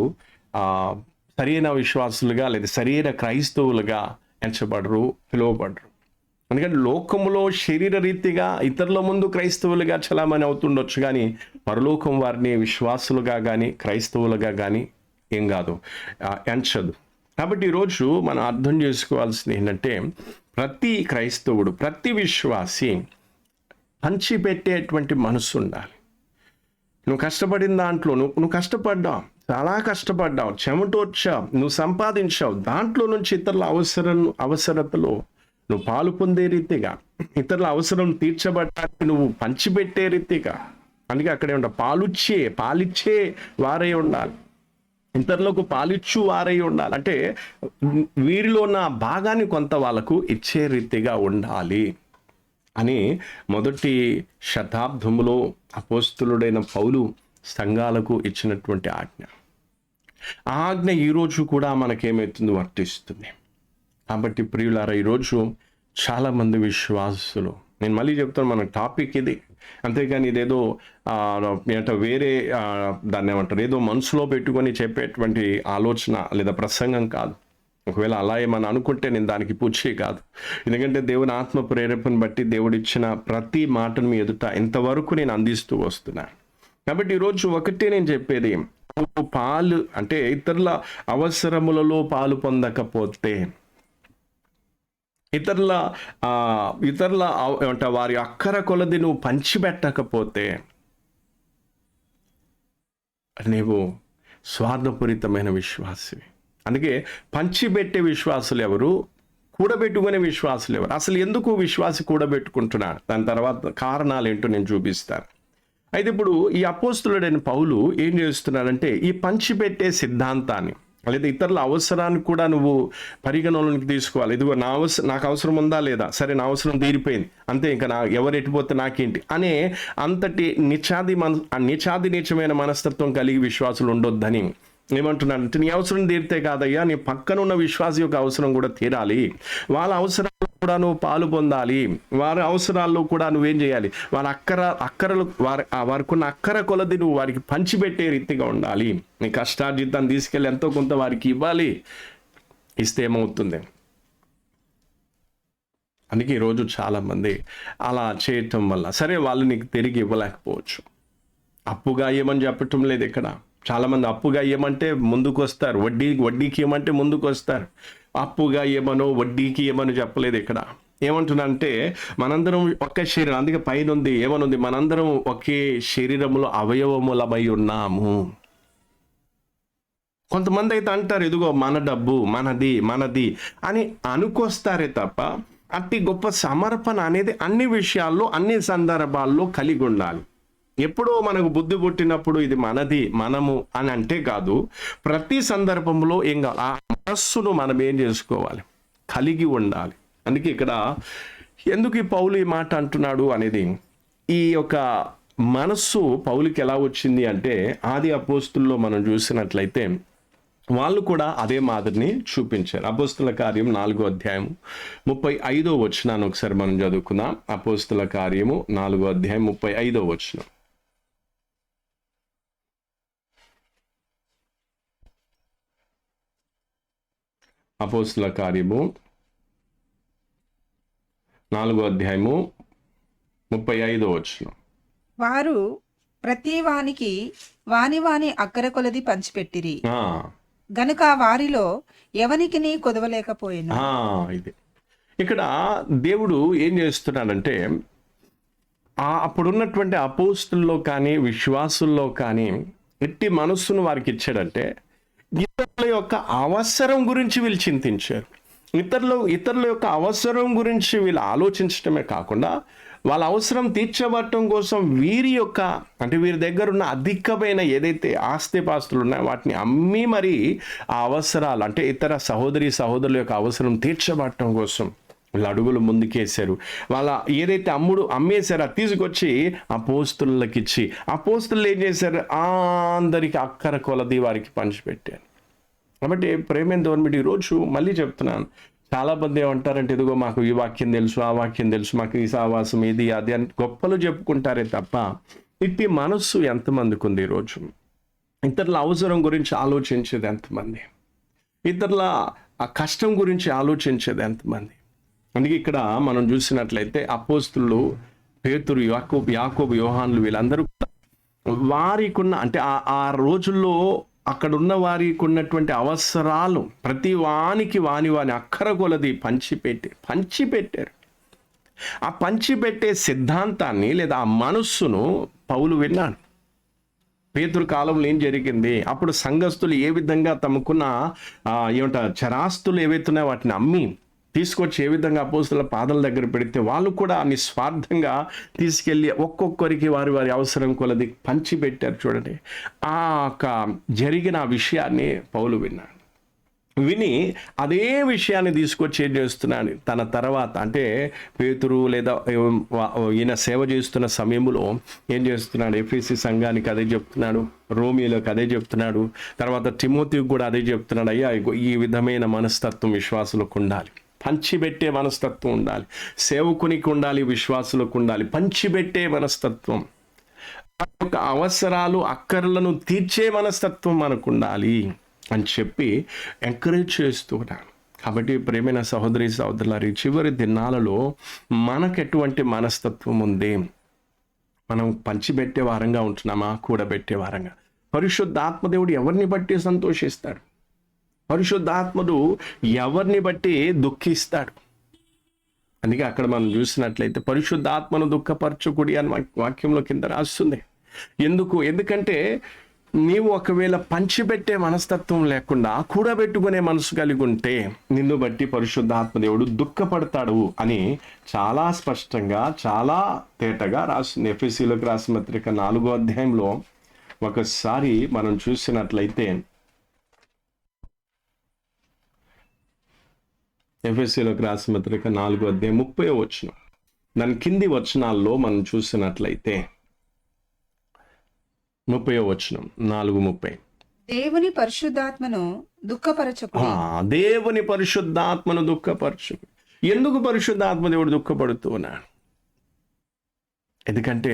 సరైన విశ్వాసులుగా లేదా సరైన క్రైస్తవులుగా ఎంచబడరు, పిలువబడరు. ఎందుకంటే లోకములో శరీర రీతిగా ఇతరుల ముందు క్రైస్తవులుగా చలామణి అవుతుండొచ్చు, కానీ పరలోకం వారిని విశ్వాసులుగా కానీ క్రైస్తవులుగా కానీ ఏం కాదు, ఎంచదు. కాబట్టి ఈరోజు మనం అర్థం చేసుకోవాల్సింది ఏంటంటే, ప్రతి క్రైస్తవుడు, ప్రతి విశ్వాసి పంచిపెట్టేటువంటి మనసు ఉండాలి. నువ్వు కష్టపడిన దాంట్లో నువ్వు కష్టపడ్డావు, చాలా కష్టపడ్డావు, చెమటోడ్చావు, నువ్వు సంపాదించావు, దాంట్లో నుంచి ఇతరుల అవసరతలో నువ్వు పాలు పొందే రీతిగా, ఇతరుల అవసరం తీర్చబడటానికి నువ్వు పంచిపెట్టే రీతిగా, అందుకే అక్కడే ఉండాలి, పాలిచ్చే వారై ఉండాలి, ఇతరులకు పాలిచ్చు వారై ఉండాలి. అంటే వీరిలో ఉన్న భాగాన్ని కొంత వాళ్ళకు ఇచ్చే రీతిగా ఉండాలి అని మొదటి శతాబ్దంలో అపోస్తులుడైన పౌలు సంఘాలకు ఇచ్చినటువంటి ఆజ్ఞ. ఆ ఆజ్ఞ ఈరోజు కూడా మనకేమవుతుంది, వర్తిస్తుంది. కాబట్టి ప్రియులారా, ఈరోజు చాలామంది విశ్వాసులు, నేను మళ్ళీ చెప్తాను, మన టాపిక్ ఇది, అంతేగాని ఇదేదో వేరే దాన్ని ఏమంటారు, ఏదో మనసులో పెట్టుకొని చెప్పేటువంటి ఆలోచన లేదా ప్రసంగం కాదు. ఒకవేళ అలా ఏమని అనుకుంటే నేను దానికి పూచే కాదు. ఎందుకంటే దేవుని ఆత్మ ప్రేరేపణ బట్టి దేవుడిచ్చిన ప్రతి మాటను మీ ఎదుట ఇంతవరకు నేను అందిస్తూ వస్తున్నాను. కాబట్టి ఈరోజు ఒకటే నేను చెప్పేది, పాలు అంటే ఇతరుల అవసరములలో పాలు పొందకపోతే, ఇతరుల అంటే వారి అక్కర కొలది నువ్వు పంచిపెట్టకపోతే నీవు స్వార్థపూరితమైన విశ్వాసివి. అందుకే పంచిపెట్టే విశ్వాసులు ఎవరు, కూడబెట్టుకునే విశ్వాసులు ఎవరు? అసలు ఎందుకు విశ్వాసి కూడబెట్టుకుంటున్నాడు? దాని తర్వాత కారణాలు ఏంటో నేను చూపిస్తాను. అయితే ఇప్పుడు ఈ అపోస్తులుడైన పౌలు ఏం చేస్తున్నాడంటే, ఈ పంచిపెట్టే సిద్ధాంతాన్ని లేదా ఇతరుల అవసరాన్ని కూడా నువ్వు పరిగణలోనికి తీసుకోవాలి. ఇదిగో నాకు అవసరం ఉందా లేదా, సరే నా అవసరం తీరిపోయింది అంతే, ఇంకా ఎవరు ఎట్టిపోతే నాకేంటి అనే అంతటి నీచమైన మనస్తత్వం కలిగి విశ్వాసులు ఉండొద్దని ఏమంటున్నాడంటే, నీ అవసరం తీరితే కాదయ్యా, నీ పక్కన ఉన్న విశ్వాసి యొక్క అవసరం కూడా తీరాలి. వాళ్ళ అవసరాలు కూడా నువ్వు పాలు పొందాలి. వారి అవసరాల్లో కూడా నువ్వేం చేయాలి, వారికి ఉన్న అక్కర కొలది నువ్వు వారికి పంచిపెట్టే రీతిగా ఉండాలి. నీ కష్టార్జితాన్ని తీసుకెళ్ళి ఎంతో కొంత వారికి ఇవ్వాలి. ఇస్తే ఏమవుతుంది? అందుకే ఈరోజు చాలామంది అలా చేయటం వల్ల సరే వాళ్ళు నీకు తిరిగి ఇవ్వలేకపోవచ్చు. అప్పుగా ఇవ్వమని చెప్పటం లేదు ఇక్కడ. చాలామంది అప్పుగా ఇవ్వమంటే ముందుకు వస్తారు, వడ్డీకి ఇవ్వమంటే ముందుకు వస్తారు. అప్పుగా ఇవ్వమనో వడ్డీకి ఇవ్వమని చెప్పలేదు ఇక్కడ. ఏమంటున్నానంటే, మనందరం ఒకే శరీరం, అందుకే పైన ఉంది ఏమనుంది, మనందరం ఒకే శరీరములో అవయవములమై ఉన్నాము. కొంతమంది అయితే అంటారు, ఇదిగో మన డబ్బు మనది అని అనుకొస్తారే తప్ప అతి గొప్ప సమర్పణ అనేది అన్ని విషయాల్లో అన్ని సందర్భాల్లో కలిగి ఉండాలి. ఎప్పుడో మనకు బుద్ధి పుట్టినప్పుడు ఇది మనము అని అంటే కాదు, ప్రతి సందర్భంలో ఏం కావాలి, ఆ మనస్సును మనం ఏం చేసుకోవాలి, కలిగి ఉండాలి. అందుకే ఇక్కడ ఎందుకు ఈ పౌలు ఈ మాట అంటున్నాడు అనేది, ఈ యొక్క మనస్సు పౌలుకి ఎలా వచ్చింది అంటే, ఆది అపోస్తుల్లో మనం చూసినట్లయితే వాళ్ళు కూడా అదే మాదిరిని చూపించారు. అపోస్తుల కార్యం 4వ అధ్యాయము 35వ వచనాన్ని ఒకసారి మనం చదువుకుందాం. అపోస్తుల కార్యము 4వ అధ్యాయం 35వ వచనం. అపోస్తుల కార్యము 4వ అధ్యాయము 35వ వచనం. వారు ప్రతి వానికి వాని అక్కర కొలది పంచిపెట్టిరి, గనుక వారిలో ఎవనికిని కొదవలేకపోయిన. ఇది ఇక్కడ దేవుడు ఏం చేస్తున్నాడంటే, అప్పుడున్నటువంటి అపోస్తుల్లో కానీ విశ్వాసుల్లో కానీ ఎట్టి మనస్సును వారికి ఇచ్చాడంటే, ఇతరుల యొక్క అవసరం గురించి వీళ్ళు చింతించారు. ఇతరుల యొక్క అవసరం గురించి వీళ్ళు ఆలోచించడమే కాకుండా, వాళ్ళ అవసరం తీర్చబడటం కోసం వీరి దగ్గర ఉన్న అధికమైన ఏదైతే ఆస్తిపాస్తులు ఉన్నాయో వాటిని అమ్మి మరి ఆ అవసరాలు అంటే ఇతర సహోదరుల యొక్క అవసరం తీర్చబడటం కోసం వీళ్ళు అడుగులు ముందుకేశారు. వాళ్ళ ఏదైతే అమ్మేశారో అది తీసుకొచ్చి అపోస్తులకి ఇచ్చి, అపోస్తులు ఏం చేశారు, అందరికి అక్కర కొలది వారికి పంచిపెట్టారు. కాబట్టి ప్రేమైన గవర్నమెంట్ ఈరోజు మళ్ళీ చెప్తున్నాను, చాలా మంది ఏమంటారంటే, ఇదిగో మాకు ఈ వాక్యం తెలుసు, ఆ వాక్యం తెలుసు, మాకు ఈ సావాసం ఇది అది అని గొప్పలు చెప్పుకుంటారే తప్ప, ఇట్టి మనస్సు ఎంతమందికి ఉంది ఈరోజు? ఇతరుల అవసరం గురించి ఆలోచించేది ఎంతమంది? ఇతరుల ఆ కష్టం గురించి ఆలోచించేది ఎంతమంది? అందుకే ఇక్కడ మనం చూసినట్లయితే అపోస్తులు పేతురు, యాకోబు, యోహానులు వీళ్ళందరూ వారికి ఉన్న అంటే ఆ రోజుల్లో అక్కడ ఉన్న వారికి ఉన్నటువంటి అవసరాలు ప్రతి వానికి వాని అక్కర కొలది పంచిపెట్టారు. ఆ పంచిపెట్టే సిద్ధాంతాన్ని లేదా ఆ మనస్సును పౌలు విన్నాడు. పేతురు కాలంలో ఏం జరిగింది, అప్పుడు సంఘస్థులు ఏ విధంగా తమకున్న చరాస్తులు ఏవైతున్నాయో వాటిని అమ్మి తీసుకొచ్చి ఏ విధంగా అపోస్తుల పాదాల దగ్గర పెడితే వాళ్ళు కూడా నిస్వార్థంగా తీసుకెళ్ళి ఒక్కొక్కరికి వారి అవసరం కొలది పంచిపెట్టారు. చూడండి, ఆ జరిగిన విషయాన్ని పౌలు విన్నాడు. విని అదే విషయాన్ని తీసుకొచ్చి ఏం చేస్తున్నాడు, తన తర్వాత అంటే పేతురు లేదా ఈయన సేవ చేస్తున్న సమయంలో ఏం చేస్తున్నాడు, ఎఫెసీ సంఘానికి అదే చెప్తున్నాడు, రోమియోలకు అదే చెప్తున్నాడు, తర్వాత తిమోతికి కూడా అదే చెప్తున్నాడు. అయ్యా, ఈ విధమైన మనస్తత్వం విశ్వాసులకు ఉండాలి. పంచిపెట్టే మనస్తత్వం ఉండాలి. సేవకునికి ఉండాలి, విశ్వాసులకు ఉండాలి. పంచిపెట్టే మనస్తత్వం, ఒక అవసరాలు అక్కర్లను తీర్చే మనస్తత్వం మనకు ఉండాలి అని చెప్పి ఎంకరేజ్ చేస్తున్నాను. కాబట్టి ప్రేమైన సహోదరి సహోదరులారి, చివరి దినాలలో మనకు ఎటువంటి మనస్తత్వం ఉంది? మనం పంచిపెట్టే వారంగా ఉంటున్నామా, కూడబెట్టే వారంగా? పరిశుద్ధాత్మదేవుడు ఎవరిని బట్టి సంతోషిస్తాడు? పరిశుద్ధాత్ముడు ఎవరిని బట్టి దుఃఖిస్తాడు? అందుకే అక్కడ మనం చూసినట్లయితే పరిశుద్ధాత్మను దుఃఖపరచుకుడి అని వాక్యంలో కింద రాస్తుంది. ఎందుకంటే నీవు ఒకవేళ పంచిపెట్టే మనస్తత్వం లేకుండా కూడబెట్టుకునే మనసు కలిగి ఉంటే నిన్ను బట్టి పరిశుద్ధాత్మ దేవుడు దుఃఖపడతాడు అని చాలా స్పష్టంగా, చాలా తేటగా రాస్తుంది. ఎఫెసీయులకు రాసిన పత్రిక 4వ అధ్యాయంలో ఒకసారి మనం చూసినట్లయితే, ఎఫెసీయులకు రాసిన పత్రిక 4వ అధ్యాయం 30వ వచనం, దాని కింది వచనాల్లో మనం చూసినట్లయితే 30వ వచనం, 4:30, దేవుని పరిశుద్ధాత్మను దుఃఖపరచకుడి. దేవుని పరిశుద్ధాత్మను దుఃఖపరచు. ఎందుకు పరిశుద్ధాత్మ దేవుడు దుఃఖపడుతూ ఉన్నాడు? ఎందుకంటే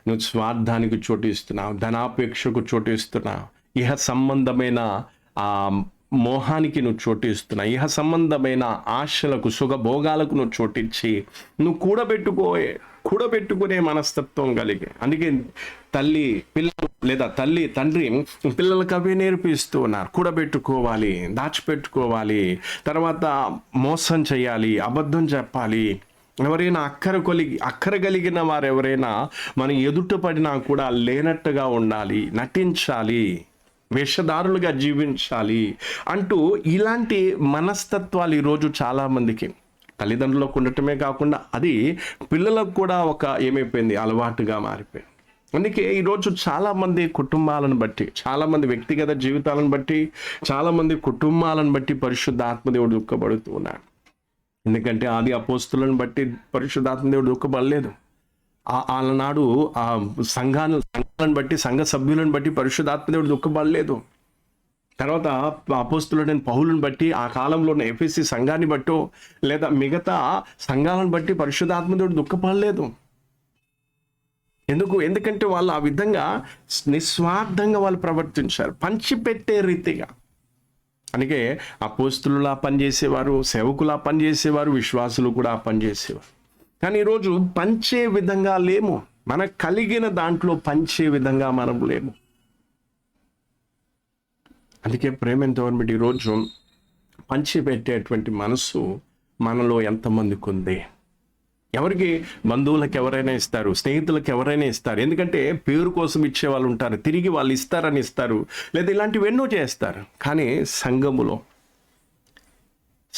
నువ్వు స్వార్థానికి చోటు ఇస్తున్నావు, ధనాపేక్షకు చోటు ఇస్తున్నావు, ఇహ సంబంధమైన ఆ మోహానికి నువ్వు చోటు ఇస్తున్నావు, ఇహ సంబంధమైన ఆశలకు, సుఖభోగాలకు నువ్వు చోటిచ్చి నువ్వు కూడబెట్టుకునే మనస్తత్వం కలిగి. అందుకే పిల్లలు లేదా తండ్రి పిల్లలకు అవే నేర్పిస్తూ ఉన్నారు. కూడబెట్టుకోవాలి, దాచిపెట్టుకోవాలి, తర్వాత మోసం చేయాలి, అబద్ధం చెప్పాలి. ఎవరైనా అక్కర కలిగిన వారు ఎవరైనా మన ఎదుట పడినా కూడా లేనట్టుగా ఉండాలి, నటించాలి, వేషధారులుగా జీవించాలి అంటూ ఇలాంటి మనస్తత్వాలు ఈరోజు చాలామందికి తల్లిదండ్రులకు ఉండటమే కాకుండా అది పిల్లలకు కూడా ఏమైపోయింది, అలవాటుగా మారిపోయింది. అందుకే ఈరోజు చాలామంది కుటుంబాలను బట్టి, చాలామంది వ్యక్తిగత జీవితాలను బట్టి, చాలామంది కుటుంబాలను బట్టి పరిశుద్ధాత్మదేవుడు దుఃఖపడుతూ ఉన్నాడు. ఎందుకంటే ఆది అపోస్తులను బట్టి పరిశుద్ధాత్మదేవుడు దుఃఖపడలేదు. ఆనాడు ఆ సంఘాలను బట్టి, సంఘ సభ్యులను బట్టి పరిశుద్ధాత్మదేవుడు దుఃఖపడలేదు. తర్వాత అపోస్తులుడైన పౌలుని బట్టి, ఆ కాలంలో ఉన్న ఎఫెసీ సంఘాన్ని బట్టో లేదా మిగతా సంఘాలను బట్టి పరిశుద్ధాత్మదేవుడు దుఃఖపడలేదు. ఎందుకంటే వాళ్ళు ఆ విధంగా నిస్వార్థంగా వాళ్ళు ప్రవర్తించారు, పంచిపెట్టే రీతిగా. అందుకే అపోస్తులులా పనిచేసేవారు, సేవకులా పనిచేసేవారు, విశ్వాసులు కూడా పనిచేసేవారు. కానీ ఈరోజు పంచే విధంగా లేము, మనకు కలిగిన దాంట్లో పంచే విధంగా మనం లేము. అందుకే ప్రేమ గవర్నమెంట్ ఈరోజు పంచిపెట్టేటువంటి మనసు మనలో ఎంతమందికి ఉంది? ఎవరికి? బంధువులకు ఎవరైనా ఇస్తారు, స్నేహితులకు ఎవరైనా ఇస్తారు. ఎందుకంటే పేరు కోసం ఇచ్చే వాళ్ళు ఉంటారు, తిరిగి వాళ్ళు ఇస్తారని ఇస్తారు, లేదా ఇలాంటివి ఎన్నో చేస్తారు. కానీ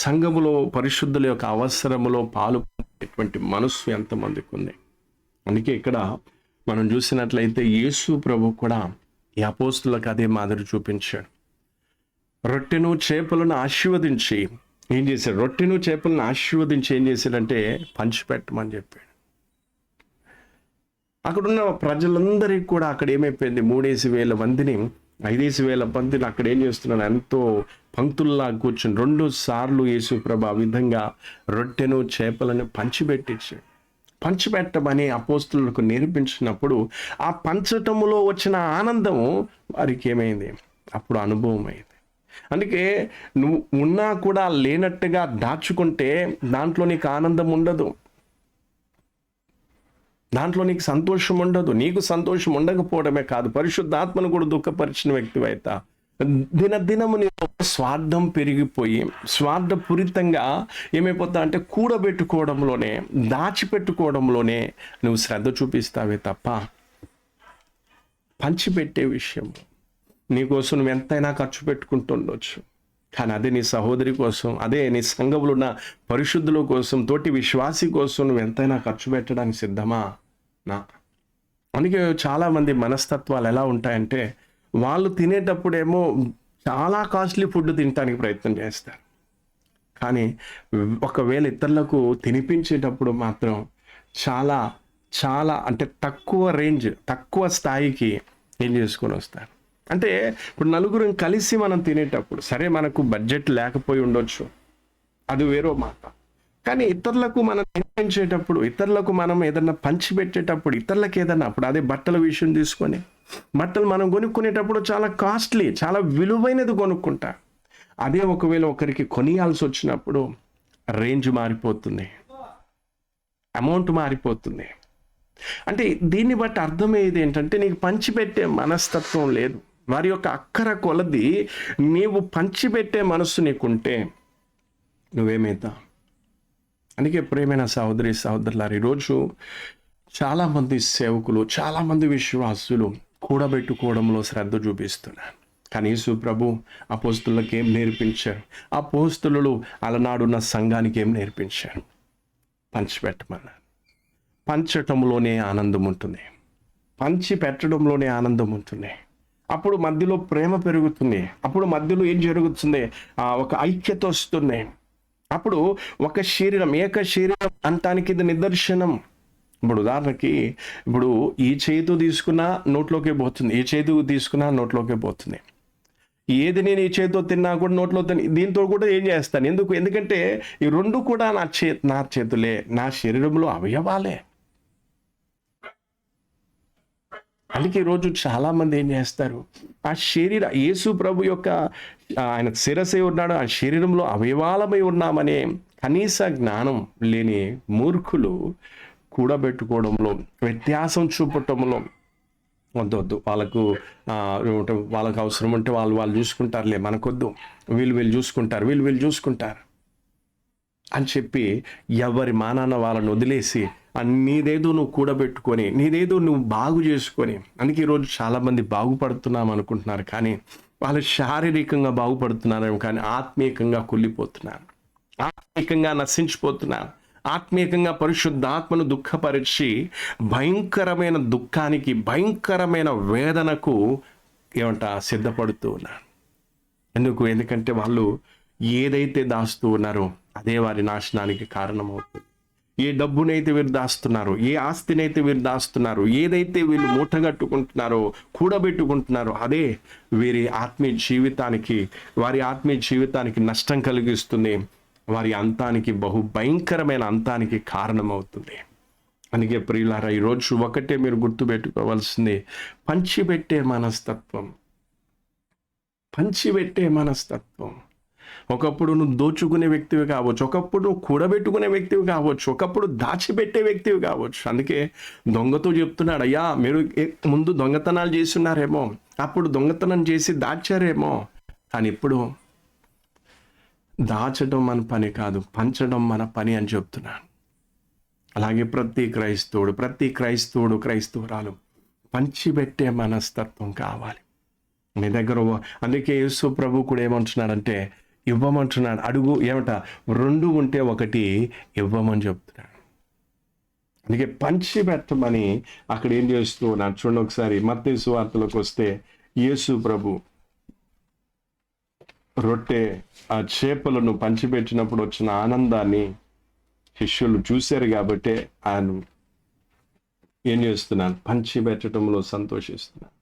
సంఘములో పరిశుద్ధుల యొక్క అవసరములో పాల్గొనేటువంటి మనస్సు ఎంతమందికి ఉంది? అందుకే ఇక్కడ మనం చూసినట్లయితే యేసు ప్రభు కూడా ఈ అపోస్తులకు అదే మాదిరి చూపించాడు. రొట్టెను చేపలను ఆశీర్వదించి ఏం చేశాడు? రొట్టెను చేపలను ఆశీర్వదించి ఏం చేశాడంటే పంచిపెట్టమని చెప్పాడు. అక్కడున్న ప్రజలందరికీ కూడా అక్కడ ఏమైపోయింది, 3,000 మందిని, 5,000 మందిని అక్కడ ఏం చేస్తున్నాడు, ఎంతో పంక్తుల్లా కూర్చుని 2 సార్లు యేసు ప్రభు ఆ విధంగా రొట్టెను చేపలను పంచిపెట్టించాడు. పంచిపెట్టమని అపోస్తులకు నేర్పించినప్పుడు ఆ పంచటములో వచ్చిన ఆనందము వారికి ఏమైంది, అప్పుడు అనుభవం అయింది. అందుకే నువ్వు ఉన్నా కూడా లేనట్టుగా దాచుకుంటే దాంట్లో నీకు ఆనందం ఉండదు, దాంట్లో నీకు సంతోషం ఉండదు. నీకు సంతోషం ఉండకపోవడమే కాదు, పరిశుద్ధాత్మను కూడా దుఃఖపరిచిన వ్యక్తివైతే దినదినము నీకు స్వార్థం పెరిగిపోయి స్వార్థపూరితంగా ఏమైపోతా అంటే కూడబెట్టుకోవడంలోనే, దాచిపెట్టుకోవడంలోనే నువ్వు శ్రద్ధ చూపిస్తావే తప్ప పంచిపెట్టే విషయం నీకోసం నువ్వు ఎంతైనా ఖర్చు పెట్టుకుంటుండొచ్చు. కానీ అదే నీ సహోదరి కోసం, అదే నీ సంఘంలో ఉన్న పరిశుద్ధుల కోసం, తోటి విశ్వాసి కోసం నువ్వు ఎంతైనా ఖర్చు పెట్టడానికి సిద్ధమా? అందుకే చాలామంది మనస్తత్వాలు ఎలా ఉంటాయంటే వాళ్ళు తినేటప్పుడేమో చాలా కాస్ట్లీ ఫుడ్ తినడానికి ప్రయత్నం చేస్తారు, కానీ ఒకవేళ ఇతరులకు తినిపించేటప్పుడు మాత్రం చాలా చాలా అంటే తక్కువ రేంజ్, తక్కువ స్థాయికి ఏం చేసుకొని వస్తారు. అంటే ఇప్పుడు నలుగురం కలిసి మనం తినేటప్పుడు, సరే మనకు బడ్జెట్ లేకపోయి ఉండొచ్చు, అది వేరో మాట. కానీ ఇతరులకు మనం నిర్ణయించేటప్పుడు, ఇతరులకు మనం ఏదన్నా పంచిపెట్టేటప్పుడు, ఇతరులకు ఏదన్నా, అప్పుడు అదే బట్టల విషయం తీసుకొని, బట్టలు మనం కొనుక్కునేటప్పుడు చాలా కాస్ట్లీ, చాలా విలువైనది కొనుక్కుంటా. అదే ఒకవేళ ఒకరికి కొనియాల్సి వచ్చినప్పుడు రేంజ్ మారిపోతుంది, అమౌంట్ మారిపోతుంది. అంటే దీన్ని బట్టి అర్థమయ్యేది ఏంటంటే, నీకు పంచిపెట్టే మనస్తత్వం లేదు. వారి యొక్క అక్కర కొలది నీవు పంచిపెట్టే మనస్సు నీకుంటే నువ్వేమైతా. అందుకే ప్రేమైన సహోదరి సహోదరులారు, ఈరోజు చాలామంది సేవకులు, చాలామంది విశ్వాసులు కూడబెట్టుకోవడంలో శ్రద్ధ చూపిస్తున్నారు. కానీ యేసు ప్రభు అపోస్తులకు ఏం నేర్పించారు? అపోస్తులు అలనాడున్న సంఘానికి ఏం నేర్పించారు? పంచిపెట్టమన్నారు. పంచటంలోనే ఆనందం ఉంటుంది, పంచి పెట్టడంలోనే ఆనందం ఉంటుంది. అప్పుడు మధ్యలో ప్రేమ పెరుగుతుంది, అప్పుడు మధ్యలో ఏం జరుగుతుంది? ఒక ఐక్యత వస్తుంది. అప్పుడు ఒక శరీరం, ఏక శరీరం అంటానికి ఇది నిదర్శనం. ఇప్పుడు ఉదాహరణకి, ఇప్పుడు ఈ చేతు తీసుకున్నా నోట్లోకే పోతుంది, ఈ చేతు తీసుకున్నా నోట్లోకే పోతుంది. ఏది నేను ఈ చేతితో తిన్నా కూడా నోట్లో దీంతో కూడా ఏం చేస్తాను? ఎందుకంటే ఈ రెండు కూడా నా చేతులే, నా శరీరంలో అవయవాలే. అందుకే ఈరోజు చాలా మంది ఏం చేస్తారు? ఆ యేసు ప్రభు యొక్క ఆయన శిరసే ఉన్నాడు, ఆ శరీరంలో అవయవాలమై ఉన్నామనే కనీస జ్ఞానం లేని మూర్ఖులు కూడబెట్టుకోవడంలో, వ్యత్యాసం చూపటంలో, వద్దు వాళ్ళకు అవసరం ఉంటే వాళ్ళు చూసుకుంటారులే, మనకొద్దు, వీళ్ళు చూసుకుంటారు అని చెప్పి ఎవరి మానాన వాళ్ళని వదిలేసి నీదేదో నువ్వు కూడబెట్టుకొని, నీదేదో నువ్వు బాగు చేసుకొని. అందుకే ఈరోజు చాలామంది బాగుపడుతున్నాం అనుకుంటున్నారు, కానీ వాళ్ళు శారీరకంగా బాగుపడుతున్నారు, కానీ ఆత్మీయంగా కుళ్ళిపోతున్నారు, ఆత్మీయంగా నశించిపోతున్నారు. ఆత్మీయంగా పరిశుద్ధాత్మను దుఃఖపరిచి భయంకరమైన దుఃఖానికి, భయంకరమైన వేదనకు సిద్ధపడుతూ ఉన్నారు. ఎందుకంటే వాళ్ళు ఏదైతే దాస్తూ ఉన్నారో అదే వారి నాశనానికి కారణమవుతుంది. ఏ డబ్బునైతే వీరు దాస్తున్నారో, ఏ ఆస్తినైతే వీరు దాస్తున్నారో, ఏదైతే వీళ్ళు మూటగట్టుకుంటున్నారో, కూడబెట్టుకుంటున్నారో, అదే వారి ఆత్మీయ జీవితానికి నష్టం కలిగిస్తుంది, వారి అంతానికి, బహు భయంకరమైన అంతానికి కారణమవుతుంది. అందుకే ప్రియులారా, ఈరోజు ఒకటే మీరు గుర్తుపెట్టుకోవాల్సింది, పంచిపెట్టే మనస్తత్వం. ఒకప్పుడు నువ్వు దోచుకునే వ్యక్తివి కావచ్చు, ఒకప్పుడు నువ్వు కూడబెట్టుకునే వ్యక్తివి కావచ్చు, ఒకప్పుడు దాచిపెట్టే వ్యక్తివి కావచ్చు. అందుకే దొంగతో చెప్తున్నాడు, అయ్యా మీరు ముందు దొంగతనాలు చేస్తున్నారేమో, అప్పుడు దొంగతనం చేసి దాచారేమో, కానీ ఇప్పుడు దాచడం మన పని కాదు, పంచడం మన పని అని చెప్తున్నాను. అలాగే ప్రతి క్రైస్తవుడు క్రైస్తవురాలు పంచిపెట్టే మనస్తత్వం కావాలి మీ దగ్గర. అందుకే యేసు ప్రభు కూడా ఏమంటున్నాడంటే, ఇవ్వమంటున్నాడు. అడుగు, రెండు ఉంటే ఒకటి ఇవ్వమని చెప్తున్నాడు. అందుకే పంచిపెట్టమని అక్కడ ఏం చేస్తూ ఉన్నాడు చూడండి ఒకసారి. మత్తయి సువార్తలోకి వస్తే యేసు ప్రభు రొట్టె, ఆ చేపలను పంచిపెట్టినప్పుడు వచ్చిన ఆనందాన్ని శిష్యులు చూశారు కాబట్టి ఆయన ఏం చేస్తున్నాను? పంచిపెట్టడంలో సంతోషిస్తున్నాను.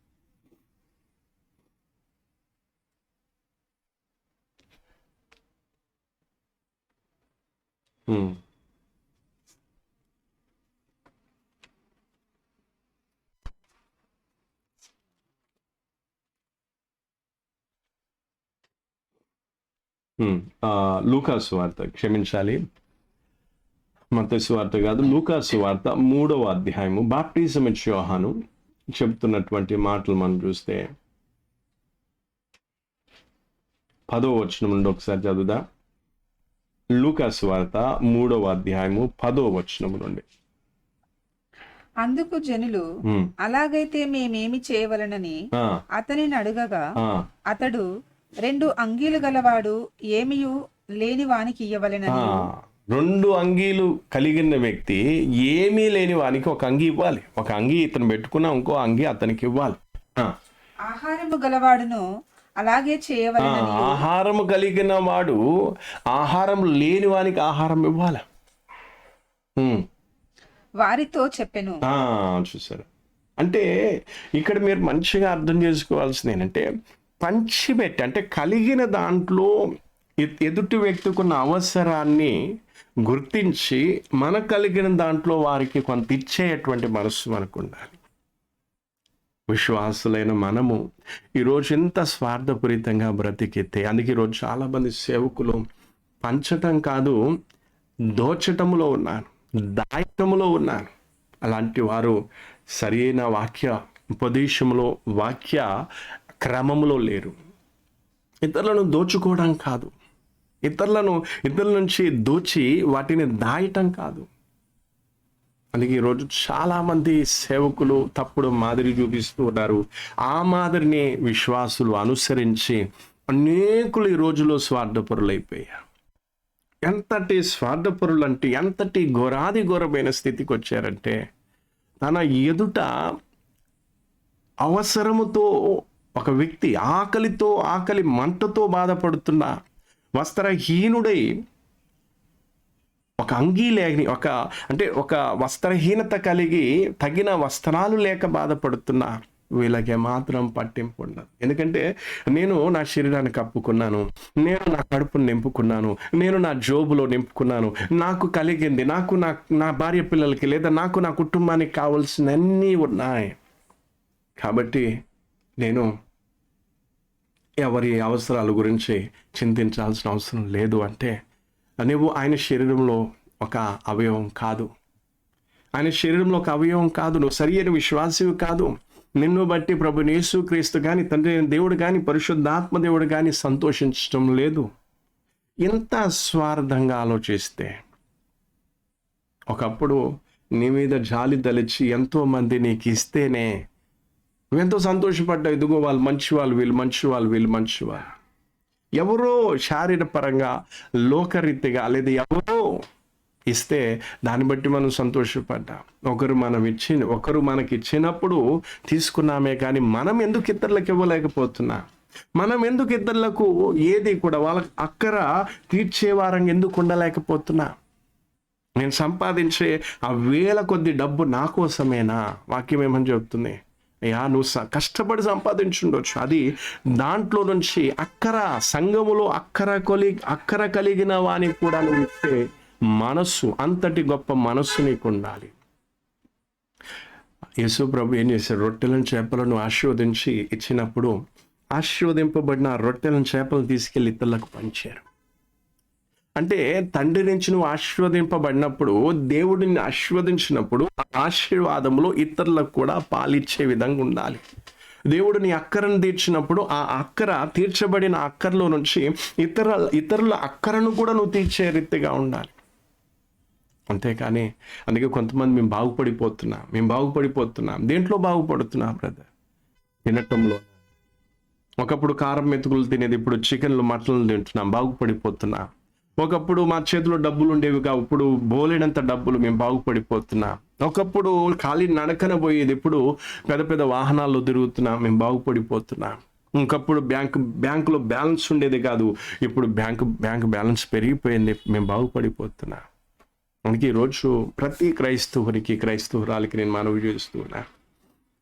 లూకాసు వార్త, క్షమించాలి, మత్తయి సువార్త కాదు, లూకాసు వార్త 3వ అధ్యాయము బాప్టిజం ఇచ్చే యోహాను చెప్తున్నటువంటి మాటలు మనం చూస్తే 10వ వచనం నుండి ఒకసారి చదువుదా. లూకాసు వార్త 3వ అధ్యాయము 10వ వచనం నుండి. అందుకు జనులు, అలాగైతే మేమేమి చేయవలనని అతనిని అడుగగా, అతడు 2 అంగీలు గలవాడు ఏమియు లేని వానికి ఇయ్యవలెనని. 2 అంగీలు కలిగిన వ్యక్తి ఏమీ లేని వానికి ఒక అంగి ఇవ్వాలి. ఒక అంగి ఇతను పెట్టుకున్న ఇంకో అంగి అతనికి ఇవ్వాలి. ఆహారము గలవాడును అలాగే చేయవలెనని. ఆహారము కలిగిన వాడు ఆహారం లేని వానికి ఆహారం ఇవ్వాలి. వారితో చెప్పెను. చూసారు అంటే ఇక్కడ మీరు మంచిగా అర్థం చేసుకోవాల్సింది ఏంటంటే, పంచిపెట్టి అంటే కలిగిన దాంట్లో ఎదుటి వ్యక్తికి ఉన్న అవసరాన్ని గుర్తించి మనకు కలిగిన దాంట్లో వారికి కొంత ఇచ్చేటువంటి మనస్సు మనకు ఉండాలి. విశ్వాసులైన మనము ఈరోజు ఎంత స్వార్థపూరితంగా బ్రతికితే, అందుకే ఈరోజు చాలామంది సేవకులు పంచటం కాదు దోచటంలో ఉన్నారు, దాయటంలో ఉన్నారు. అలాంటి వారు సరైన వాక్య ఉపదేశంలో, వాక్య క్రమంలో లేరు. ఇతరులను దోచుకోవడం కాదు, ఇతరుల నుంచి దోచి వాటిని దాయటం కాదు. అందుకే ఈరోజు చాలామంది సేవకులు తప్పుడు మాదిరి చూపిస్తూ ఉన్నారు. ఆ మాదిరిని విశ్వాసులు అనుసరించి అనేకులు ఈ రోజులో స్వార్థపరులైపోయారు. ఎంతటి స్వార్థపరులు అంటే ఎంతటి ఘోరాది ఘోరమైన స్థితికి వచ్చారంటే, తన ఎదుట అవసరముతో ఒక వ్యక్తి ఆకలి మంటతో బాధపడుతున్న వస్త్రహీనుడై, ఒక అంగీ లేని ఒక వస్త్రహీనత కలిగి తగిన వస్త్రాలు లేక బాధపడుతున్న వీళ్ళకి మాత్రం పట్టింపు ఉండదు. ఎందుకంటే నేను నా శరీరాన్ని కప్పుకున్నాను, నేను నా కడుపును నింపుకున్నాను, నేను నా జోబులో నింపుకున్నాను, నాకు కలిగింది, నాకు నా భార్య పిల్లలకి లేదా నాకు నా కుటుంబానికి కావాల్సినవన్నీ ఉన్నాయి, కాబట్టి నేను ఎవరి అవసరాల గురించి చింతించాల్సిన అవసరం లేదు అంటే, నువ్వు ఆయన శరీరంలో ఒక అవయవం కాదు. ఆయన శరీరంలో ఒక అవయవం కాదు. నువ్వు సరి అయిన విశ్వాసివి కాదు. నిన్ను బట్టి ప్రభు యేసుక్రీస్తు కానీ, తండ్రి అయిన దేవుడు కానీ, పరిశుద్ధాత్మ దేవుడు కానీ సంతోషించడం లేదు. ఎంత స్వార్థంగా ఆలోచిస్తే, ఒకప్పుడు నీ మీద జాలి తలిచి ఎంతో మంది నీకు ఇస్తేనే నువ్వెంతో సంతోషపడ్డావు. ఇదిగో వాళ్ళు మంచివాళ్ళు, వీళ్ళు మంచివాళ్ళు. ఎవరో శారీరపరంగా లోకరీతిగా లేదా ఎవరో ఇస్తే దాన్ని బట్టి మనం సంతోషపడ్డాం. ఒకరు మనకి ఇచ్చినప్పుడు తీసుకున్నామే కానీ మనం ఎందుకు ఇతరులకు ఇవ్వలేకపోతున్నా? మనం ఎందుకు ఇతరులకు ఏది కూడా వాళ్ళకి అక్కర తీర్చే వారంగా ఎందుకు ఉండలేకపోతున్నా? నేను సంపాదించే ఆ వేల కొద్ది డబ్బు నా కోసమేనా? వాక్యం ఏమని చెప్తుంది? అయ్యా, నువ్వు కష్టపడి సంపాదించుండొచ్చు, అది దాంట్లో నుంచి సంఘములో అక్కర కలిగిన వానికి కూడా నువ్వు ఇచ్చే మనస్సు, అంతటి గొప్ప మనస్సు నీకు ఉండాలి. యేసు ప్రభు ఏం చేశాడు? రొట్టెలను చేపలను ఆశీర్వదించి ఇచ్చినప్పుడు ఆశీర్వదింపబడిన రొట్టెలను చేపలను తీసుకెళ్లి ఇతరులకు పంచారు. అంటే తండ్రి నుంచి నువ్వు ఆశీర్వదింపబడినప్పుడు, దేవుడిని ఆశీర్వదించినప్పుడు ఆ ఆశీర్వాదంలో ఇతరులకు కూడా పాలిచ్చే విధంగా ఉండాలి. దేవుడు నీ అక్కరను తీర్చినప్పుడు ఆ తీర్చబడిన అక్కరలో నుంచి ఇతరుల అక్కరను కూడా నువ్వు తీర్చే రీతిగా ఉండాలి. అంతేకాని అందుకే కొంతమంది మేము బాగుపడిపోతున్నాం. దేంట్లో బాగుపడుతున్నా బ్రదర్? తినటంలో. ఒకప్పుడు కారం మెతుకులు తినేది, ఇప్పుడు చికెన్లు మటన్లు తింటున్నాం, బాగుపడిపోతున్నా. ఒకప్పుడు మా చేతిలో డబ్బులు ఉండేవిగా, ఇప్పుడు బోలేనంత డబ్బులు, మేము బాగుపడిపోతున్నా. ఒకప్పుడు ఖాళీ నడకన పోయేది, ఇప్పుడు పెద్ద పెద్ద వాహనాల్లో తిరుగుతున్నాం, మేము బాగుపడిపోతున్నా. ఇంకప్పుడు బ్యాంకులో బ్యాలెన్స్ ఉండేది కాదు, ఇప్పుడు బ్యాంక్ బ్యాలెన్స్ పెరిగిపోయింది, మేము బాగుపడిపోతున్నా. అందుకే ఈరోజు ప్రతి క్రైస్తవురాలకి నేను మనవి చేస్తున్నా,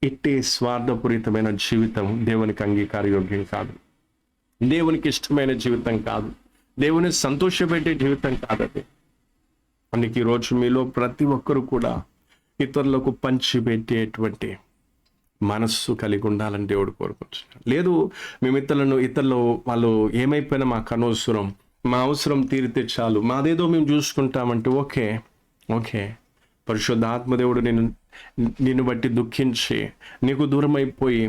ఇట్టే స్వార్థపూరితమైన జీవితం దేవునికి అంగీకారయోగ్యం కాదు, దేవునికి ఇష్టమైన జీవితం కాదు, దేవుని సంతోషపెట్టే జీవితం కాదది. అందుకే ఈరోజు మీలో ప్రతి ఒక్కరు కూడా ఇతరులకు పంచిపెట్టేటువంటి మనస్సు కలిగి ఉండాలని దేవుడు కోరుకుంటున్నాడు. లేదు, మేము ఇతరులు వాళ్ళు ఏమైపోయినా మాకు అనవసరం, మా అవసరం తీరితే చాలు, మాదేదో మేము చూసుకుంటామంటే ఓకే. పరిశుద్ధాత్మదేవుడు నిన్ను బట్టి దుఃఖించి నీకు దూరం అయిపోయి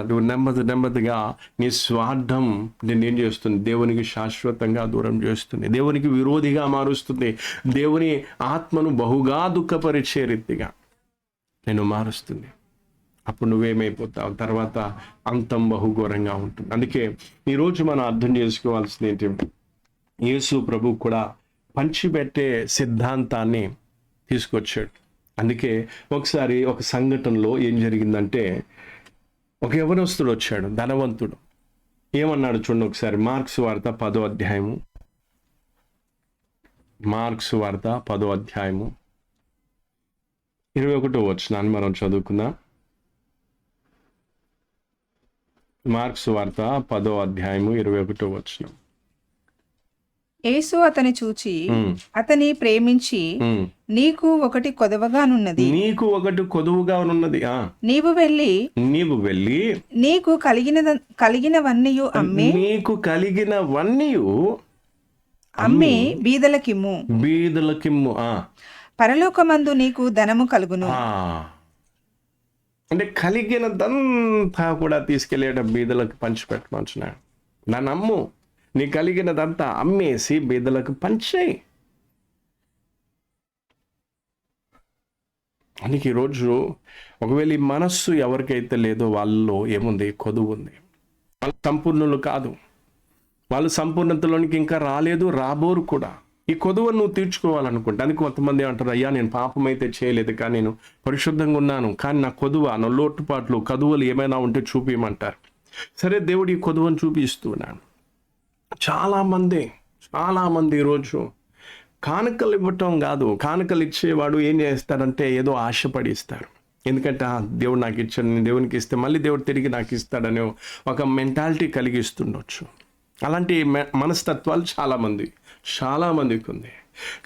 నువ్వు నెమ్మదిగా నీ స్వార్థం నిన్నేం చేస్తుంది? దేవునికి శాశ్వతంగా దూరం చేస్తుంది, దేవునికి విరోధిగా మారుస్తుంది, దేవుని ఆత్మను బహుగా దుఃఖపరిచే రీతిగా నేను మారుస్తుంది. అప్పుడు నువ్వేమైపోతావు? తర్వాత అంతం బహుఘోరంగా ఉంటుంది. అందుకే ఈరోజు మనం అర్థం చేసుకోవాల్సింది ఏంటి? యేసు ప్రభు కూడా పంచిపెట్టే సిద్ధాంతాన్ని తీసుకొచ్చాడు. అందుకే ఒకసారి ఒక సంఘటనలో ఏం జరిగిందంటే, ఒక యవనస్తుడు వచ్చాడు, ధనవంతుడు. ఏమన్నాడు చూడండి ఒకసారి. మార్క్స్ వార్త 10వ అధ్యాయము 21వ వచనాన్ని మనం చదువుకుందాం. మార్క్స్ వార్త 10వ అధ్యాయము 21వ వచనం. యేసు అతని చూచి అతని ప్రేమించి, నీకు ఒకటి కొదవగానున్నది, నీకు ఒకటి కొదువుగా ఉన్నది, నీవు వెళ్ళి నీకు కలిగినవన్నీయు అమ్మి, నీకు కలిగినవన్నీయు అమ్మి బీదలకిమ్ము, పరలోకమందు నీకు ధనము కలుగును. అంటే కలిగినదంతా కూడా తీసుకెళ్ళేట బీదలకు పంచిపెట్టమంటున్నాడు. నా నమ్ము, నీ కలిగినదంతా అమ్మేసి బీదలకు పంచేయి. అందుకే ఈరోజు ఒకవేళ ఈ మనస్సు ఎవరికైతే లేదో వాళ్ళలో ఏముంది? కొదువు ఉంది. వాళ్ళు సంపూర్ణులు కాదు, వాళ్ళు సంపూర్ణతలోనికి ఇంకా రాలేదు, రాబోరు కూడా. ఈ కొదువను నువ్వు తీర్చుకోవాలనుకుంటే, అందుకు కొంతమంది అంటారు, అయ్యా నేను పాపం అయితే చేయలేదు, కానీ నేను పరిశుద్ధంగా ఉన్నాను, కానీ నా కొదువ, నా లోటుపాట్లు, కొదువలు ఏమైనా ఉంటే చూపించమంటారు. సరే, దేవుడు ఈ కొదువను చూపిస్తున్నాను. చాలామంది ఈరోజు కానుకలు ఇవ్వటం కాదు, కానుకలు ఇచ్చేవాడు ఏం చేస్తాడంటే ఏదో ఆశపడిస్తారు. ఎందుకంటే దేవుడు నాకు ఇచ్చాడు, నేను దేవునికి ఇస్తే మళ్ళీ దేవుడు తిరిగి నాకు ఇస్తాడనే ఒక మెంటాలిటీ కలిగిస్తుండొచ్చు. అలాంటి మనస్తత్వాలు చాలామందికి ఉంది.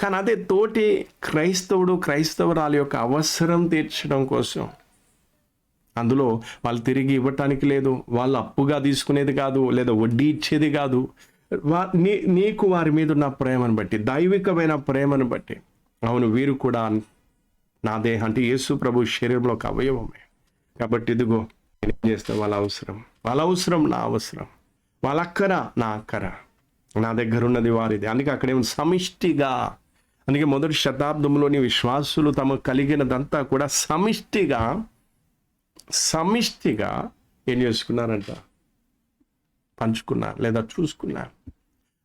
కానీ అదే తోటి క్రైస్తవురాలి యొక్క అవసరం తీర్చడం కోసం, అందులో వాళ్ళు తిరిగి ఇవ్వటానికి లేదు, వాళ్ళు అప్పుగా తీసుకునేది కాదు, లేదా వడ్డీ ఇచ్చేది కాదు. నీకు వారి మీద ఉన్న ప్రేమను బట్టి, దైవికమైన ప్రేమను బట్టి, అవును వీరు కూడా నా దేహం అంటే యేసు ప్రభు శరీరంలో ఒక అవయవమే కాబట్టి ఇదిగో నేను ఏం చేస్తాను, వాళ్ళ అవసరం నా అవసరం, వాళ్ళ అక్కర నా అక్కర, నా దగ్గర ఉన్నది వారిది. అందుకే అక్కడేమో సమిష్టిగా, అందుకే మొదటి శతాబ్దంలోని విశ్వాసులు తమకు కలిగినదంతా కూడా సమిష్టిగా ఏం చేసుకున్నారంట? పంచుకున్నారు లేదా చూసుకున్నారు.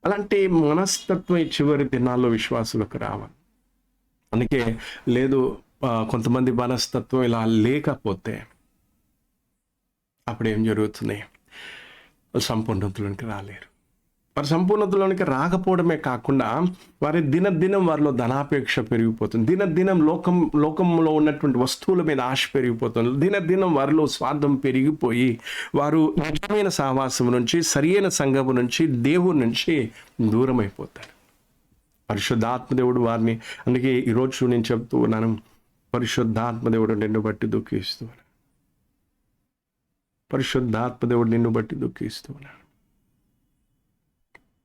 అలాంటి మనస్తత్వం ఈ చివరి దినాల్లో విశ్వాసులకు రావాలి. అందుకే లేదు, కొంతమంది మనస్తత్వం ఇలా లేకపోతే అప్పుడు ఏం జరుగుతుంది? సంపూర్ణతలోనికి రాలేరు. వారి సంపూర్ణతలోనికి రాకపోవడమే కాకుండా వారి దినదినం వారిలో ధనాపేక్ష పెరిగిపోతుంది. దినదినం లోకంలో ఉన్నటువంటి వస్తువుల మీద ఆశ పెరిగిపోతుంది. దినదినం వారిలో స్వార్థం పెరిగిపోయి వారు నిజమైన సహవాసం నుంచి, సరియైన సంఘం నుంచి, దేవుడి నుంచి దూరం అయిపోతారు. పరిశుద్ధాత్మదేవుడు వారిని, అందుకే ఈరోజు నేను చెప్తూ ఉన్నాను, పరిశుద్ధాత్మదేవుడు నిన్ను బట్టి దుఃఖిస్తున్నాడు. పరిశుద్ధాత్మదేవుడు నిన్ను బట్టి దుఃఖిస్తున్నాడు.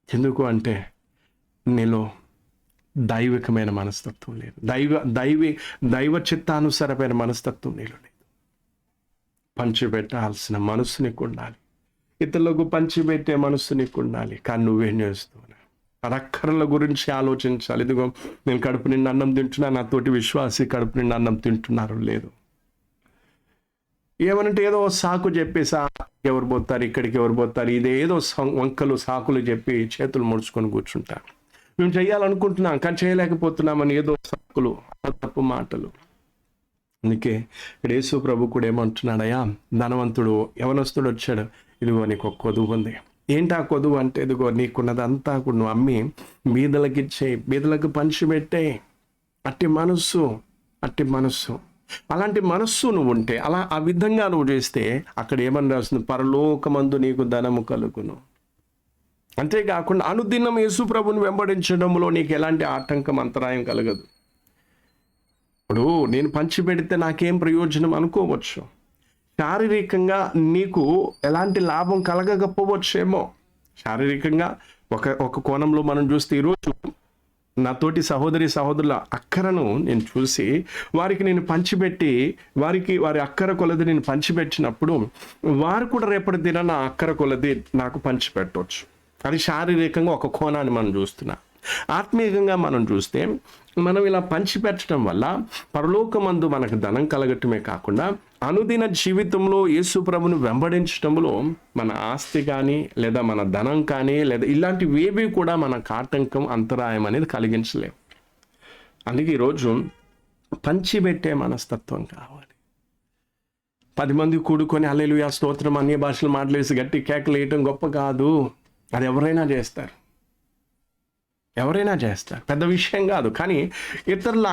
ఎందుకు అంటే నీలో దైవికమైన మనస్తత్వం లేదు, దైవ చిత్తానుసారమైన మనస్తత్వం నీలో లేదు. పంచిపెట్టాల్సిన మనస్సు నీకు ఉండాలి, ఇతరులకు పంచిపెట్టే మనస్సు నీకు ఉండాలి. కానీ నువ్వేం చేస్తున్నావు? అక్కర్ల గురించి ఆలోచించాలి. ఇదిగో నేను కడుపు నిండా అన్నం తింటున్నా, నా తోటి విశ్వాసి కడుపు నిండా అన్నం తింటున్నారు లేదు. ఏమనంటే ఏదో సాకు చెప్పేసి ఎవరు పోతారు, ఇక్కడికి ఎవరు పోతారు, ఇదేదో వంకలు సాకులు చెప్పి చేతులు ముడుచుకొని కూర్చుంటారు. మేము చేయాలనుకుంటున్నాం కానీ చేయలేకపోతున్నామని ఏదో సాకులు, తప్పు మాటలు. అందుకే ఇక్కడ యేసు ప్రభు కూడా ఏమంటున్నాడయ్యా, ధనవంతుడు యవనస్తుడు వచ్చాడు, ఇదిగో నీకు ఒక కొదువు ఉంది. ఏంటి ఆ కొదువు అంటే, ఇదిగో నీకున్నదంతా కూడా నువ్వు అమ్మి బీదలకు ఇచ్చే, బీదలకు పంచిపెట్టే. అట్టి మనస్సు అలాంటి మనస్సు నువ్వు ఉంటే, అలా ఆ విధంగా నువ్వు చేస్తే అక్కడ ఏమని రాస్తుంది? పరలోకమందు నీకు ధనము కలుగును. అంతేకాకుండా అనుదినం యేసు ప్రభుని వెంబడించడంలో నీకు ఎలాంటి ఆటంకం, అంతరాయం కలగదు. ఇప్పుడు నేను పంచిపెడితే నాకేం ప్రయోజనం అనుకోవచ్చు, శారీరకంగా నీకు ఎలాంటి లాభం కలగకపోవచ్చేమో. శారీరకంగా ఒక కోణంలో మనం చూస్తే, ఈరోజు నా తోటి సహోదరుల అక్కరను నేను చూసి వారికి నేను పంచిపెట్టి, వారి అక్కర కొలది నేను పంచిపెట్టినప్పుడు వారు కూడా రేపటి దిన నా అక్కర కొలది నాకు పంచిపెట్టవచ్చు. అది శారీరకంగా ఒక కోణాన్ని మనం చూస్తున్నాం. ఆత్మీయంగా మనం చూస్తే, మనం ఇలా పంచిపెట్టడం వల్ల పరలోకమందు మనకు ధనం కలగటమే కాకుండా అనుదిన జీవితంలో యేసు ప్రభును వెంబడించడంలో మన ఆస్తి కానీ, లేదా మన ధనం కానీ, లేదా ఇలాంటివేవి కూడా మనకు ఆటంకం, అంతరాయం అనేది కలిగించలేవు. అందుకే ఈరోజు పంచిపెట్టే మనస్తత్వం కావాలి. 10 మంది కూడుకొని హల్లెలూయా స్తోత్రం అన్య భాషలు మాట్లాడేసి గట్టి కేకలు వేయటం గొప్ప కాదు. అది ఎవరైనా చేస్తారు, పెద్ద విషయం కాదు. కానీ ఇతరుల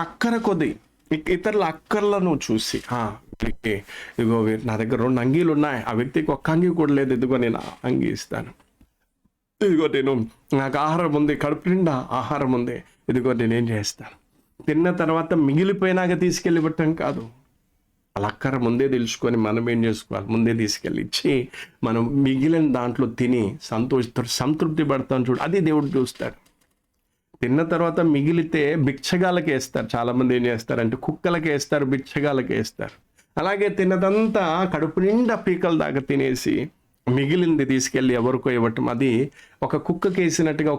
అక్కర్లను చూసి, ఇదిగో నా దగ్గర 2 అంగీలు ఉన్నాయి, ఆ వ్యక్తికి ఒక్క అంగీ కూడా లేదు, ఇదిగో నేను అంగీ ఇస్తాను. ఇదిగో నేను, నాకు ఆహారం ఉంది, కడుపు నిండా ఆహారం ఉంది, ఇదిగో నేనేం చేస్తాను, తిన్న తర్వాత మిగిలిపోయినాక తీసుకెళ్ళి ఇవ్వటం కాదు. వాళ్ళ అక్కర ముందే తెలుసుకొని మనం ఏం చేసుకోవాలి, ముందే తీసుకెళ్ళి ఇచ్చి మనం మిగిలిన దాంట్లో తిని సంతృప్తి పడతాం చూడు, అది దేవుడు చూస్తాడు. తిన్న తర్వాత మిగిలితే భిక్షగాలకి వేస్తారు. చాలామంది ఏం చేస్తారంటే కుక్కలకి వేస్తారు, భిక్షగాలకి వేస్తారు. అలాగే తిన్నదంతా కడుపు నిండా పీకల దాకా తినేసి మిగిలింది తీసుకెళ్ళి ఎవరికో ఇవ్వటం, అది ఒక కుక్కకి వేసినట్టుగా,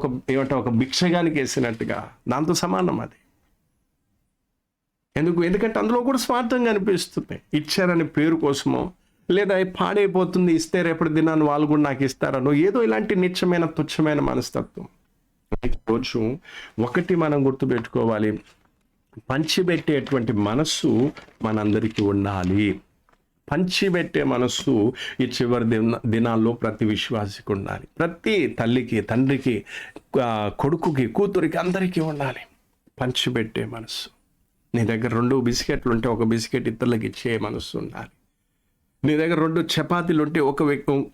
ఒక భిక్షగానికి వేసినట్టుగా దాంతో సమానం అది. ఎందుకంటే అందులో కూడా స్వార్థంగా అనిపిస్తుంది. ఇచ్చారని పేరు కోసమో, లేదా పాడైపోతుంది ఇస్తే రేపటి దినాన్ని వాళ్ళు కూడా నాకు ఇస్తారనో, ఏదో ఇలాంటి నిత్యమైన తుచ్చమైన మనస్తత్వం. రోజు ఒకటి మనం గుర్తుపెట్టుకోవాలి, పంచిపెట్టేటువంటి మనస్సు మనందరికీ ఉండాలి. పంచిపెట్టే మనస్సు ఈ చివరి దినాల్లో ప్రతి విశ్వాసికి ఉండాలి. ప్రతి తల్లికి, తండ్రికి, కొడుకుకి, కూతురికి, అందరికీ ఉండాలి పంచిపెట్టే మనస్సు. నీ దగ్గర 2 బిస్కెట్లు ఉంటే ఒక బిస్కెట్ ఇతరులకు ఇచ్చే మనస్సు ఉండాలి. నీ దగ్గర 2 చపాతీలు ఉంటే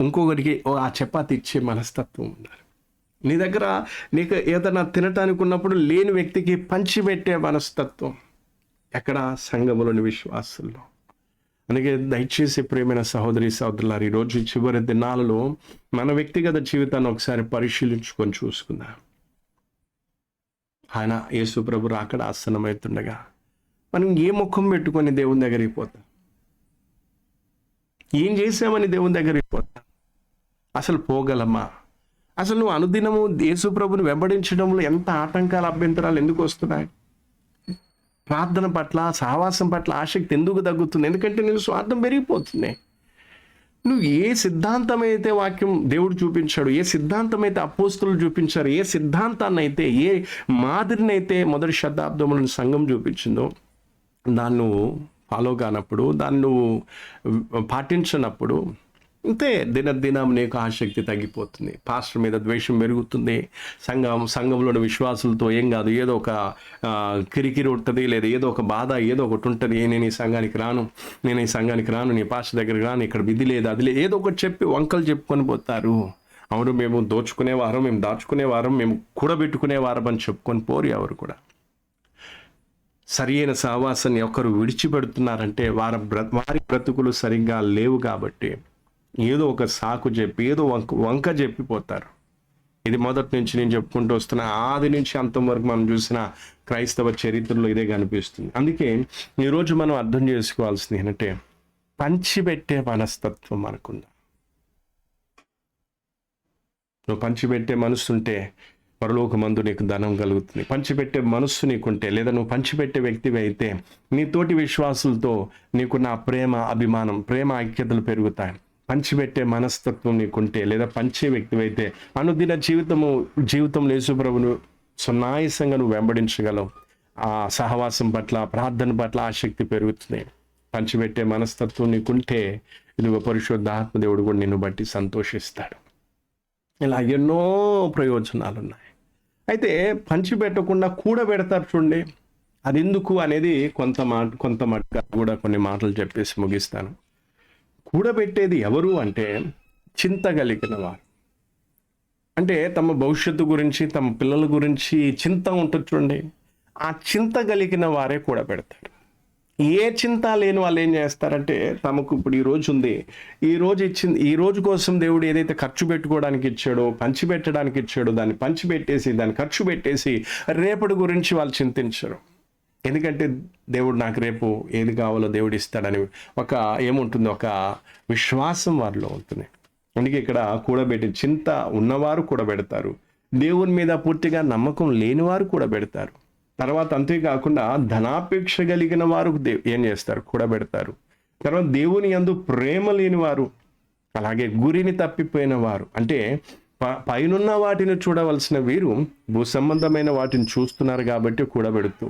ఇంకొకరికి ఆ చపాతీ ఇచ్చే మనస్తత్వం ఉండాలి. నీ దగ్గర నీకు ఏదైనా తినటానికి ఉన్నప్పుడు లేని వ్యక్తికి పంచిపెట్టే మనస్తత్వం ఎక్కడ? సంఘములోని విశ్వాసుల్లో. అందుకే దయచేసి ప్రియమైన సహోదరి సహోదరులారు, ఈరోజు చివరి దినాలలో మన వ్యక్తిగత జీవితాన్ని ఒకసారి పరిశీలించుకొని చూసుకుందాం. ఆయన యేసు ప్రభు రాకడ ఆసన్నమవుతుండగా మనం ఏ ముఖం పెట్టుకొని దేవుని దగ్గరికి పోతాం? ఏం చేసామని దేవుని దగ్గరికి పోతాం? అసలు పోగలమా? అసలు నువ్వు అనుదినము యేసు ప్రభుని వెంబడించడంలో ఎంత ఆటంకాలు, అభ్యంతరాలు ఎందుకు వస్తున్నాయి? ప్రార్థన పట్ల, సహవాసం పట్ల ఆసక్తి ఎందుకు తగ్గుతుంది? ఎందుకంటే నేను స్వార్థం పెరిగిపోతుంది. నువ్వు ఏ సిద్ధాంతం అయితే వాక్యం దేవుడు చూపించాడు, ఏ సిద్ధాంతం అయితే అపోస్తులు చూపించారు, ఏ సిద్ధాంతాన్ని అయితే, ఏ మాదిరిని అయితే మొదటి శతాబ్దంలో సంఘం చూపించిందో, దాన్ని నువ్వు ఫాలో కానప్పుడు, దాన్ని నువ్వు పాటించినప్పుడు అంతే, దినదినం నీకు ఆసక్తి తగ్గిపోతుంది. పాస్టర్ మీద ద్వేషం పెరుగుతుంది. సంఘంలోని విశ్వాసులతో ఏం కాదు, ఏదో ఒక కిరికిరి ఉంటుంది, లేదా ఏదో ఒక బాధ, ఏదో ఒకటి ఉంటుంది. నేను ఈ సంఘానికి రాను, నీ పాస్టర్ దగ్గరికి రాను, ఇక్కడ విధి లేదు, అది లేదు, ఏదో ఒకటి చెప్పి వంకలు చెప్పుకొని పోతారు. అవును, మేము దోచుకునేవారం, మేము దాచుకునేవారం, మేము కూడబెట్టుకునేవారం అని చెప్పుకొని పోరు. ఎవరు కూడా సరి అయిన సహవాసాన్ని ఒకరు విడిచిపెడుతున్నారంటే వారి బ్రతుకులు సరిగ్గా లేవు కాబట్టి ఏదో ఒక సాకు చెప్పి, ఏదో వంక చెప్పిపోతారు. ఇది మొదటి నుంచి నేను చెప్పుకుంటూ వస్తున్నా, ఆది నుంచి అంతం వరకు మనం చూసిన క్రైస్తవ చరిత్రలో ఇదే కనిపిస్తుంది. అందుకే ఈరోజు మనం అర్థం చేసుకోవాల్సింది ఏంటంటే, పంచిపెట్టే మనస్తత్వం మనకుందా? నువ్వు పంచిపెట్టే మనసుంటే పరలోకమందు నీకు ధనం కలుగుతుంది. పంచిపెట్టే మనస్సు నీకుంటే, లేదా నువ్వు పంచిపెట్టే వ్యక్తివి అయితే, నీ తోటి విశ్వాసులతో నీకున్న ప్రేమ, అభిమానం, ప్రేమ ఐక్యతలు పెరుగుతాయి. పంచిపెట్టే మనస్తత్వం నీకుంటే, లేదా పంచే వ్యక్తివి అయితే, అనుదిన జీవితంలో యేసు ప్రభువును సునాయాసంగా నువ్వు వెంబడించగలవు. ఆ సహవాసం పట్ల, ప్రార్థన పట్ల ఆసక్తి పెరుగుతుంది. పంచిపెట్టే మనస్తత్వం నీకుంటే, ఇదిగో పరిశుద్ధాత్మ దేవుడు కూడా నిన్ను బట్టి సంతోషిస్తాడు. ఇలా ఎన్నో ప్రయోజనాలు ఉన్నాయి. అయితే పంచిపెట్టకుండా కూడబెడతారు చూడండి, అది ఎందుకు అనేది కొంత మట్టుగా కూడా కొన్ని మాటలు చెప్పేసి ముగిస్తాను. కూడబెట్టేది ఎవరు అంటే, చింత కలిగిన వారు. అంటే తమ భవిష్యత్తు గురించి, తమ పిల్లల గురించి చింత ఉంటుంది చూడండి, ఆ చింత కలిగిన వారే కూడబెడతారు. ఏ చింత లేని వాళ్ళు ఏం చేస్తారంటే, తమకు ఇప్పుడు ఈ రోజు ఉంది, ఈ రోజు కోసం దేవుడు ఏదైతే ఖర్చు పెట్టుకోవడానికి ఇచ్చాడో, పంచిపెట్టడానికి ఇచ్చాడో, దాన్ని పంచిపెట్టేసి, దాన్ని ఖర్చు పెట్టేసి రేపటి గురించి వాళ్ళు చింతించరు. ఎందుకంటే దేవుడు నాకు రేపు ఏది కావాలో దేవుడు ఇస్తాడని ఏముంటుంది, ఒక విశ్వాసం వారిలో ఉంటుంది. అందుకే ఇక్కడ కూడబెట్టి, చింత ఉన్నవారు కూడబెడతారు, దేవుని మీద పూర్తిగా నమ్మకం లేనివారు కూడబెడతారు. తర్వాత అంతేకాకుండా ధనాపేక్ష కలిగిన వారు ఏం చేస్తారు, కూడబెడతారు. తర్వాత దేవుని యందు ప్రేమ లేని వారు, అలాగే గురిని తప్పిపోయిన వారు, అంటే పైనున్న వాటిని చూడవలసిన వీరు భూ సంబంధమైన వాటిని చూస్తున్నారు కాబట్టి కూడబెడుతూ.